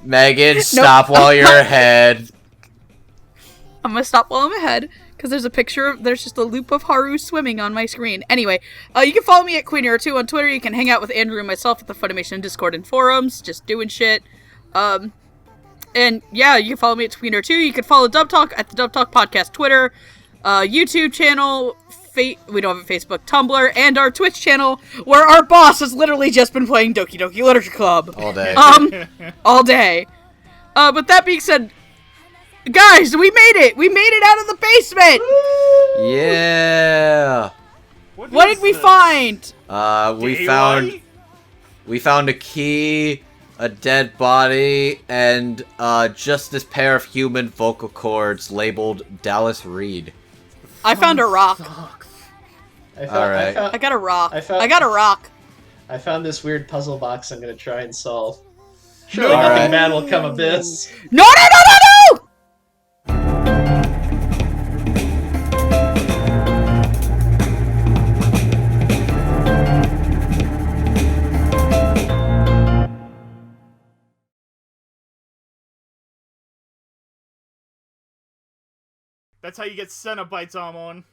Megan, stop while you're ahead. I'm gonna stop while I'm ahead, because there's just a loop of Haru swimming on my screen. Anyway, you can follow me at QueenEra2 on Twitter. You can hang out with Andrew and myself at the Funimation Discord and forums, just doing shit. And yeah, you can follow me at QueenEra2. You can follow Dubtalk at the dubtalkpodcast Twitter, YouTube channel, we don't have a Facebook, Tumblr, and our Twitch channel, where our boss has literally just been playing Doki Doki Literature Club. All day. All day. But that being said, guys, we made it! We made it out of the basement! Yeah. What did we find? We found a key, a dead body, and just this pair of human vocal cords labeled Dallas Reed. I found a rock. Alright. I got a rock. I got a rock. I found this weird puzzle box I'm going to try and solve. Surely All nothing right. bad will come of this. No! That's how you get Cenobites, Amon.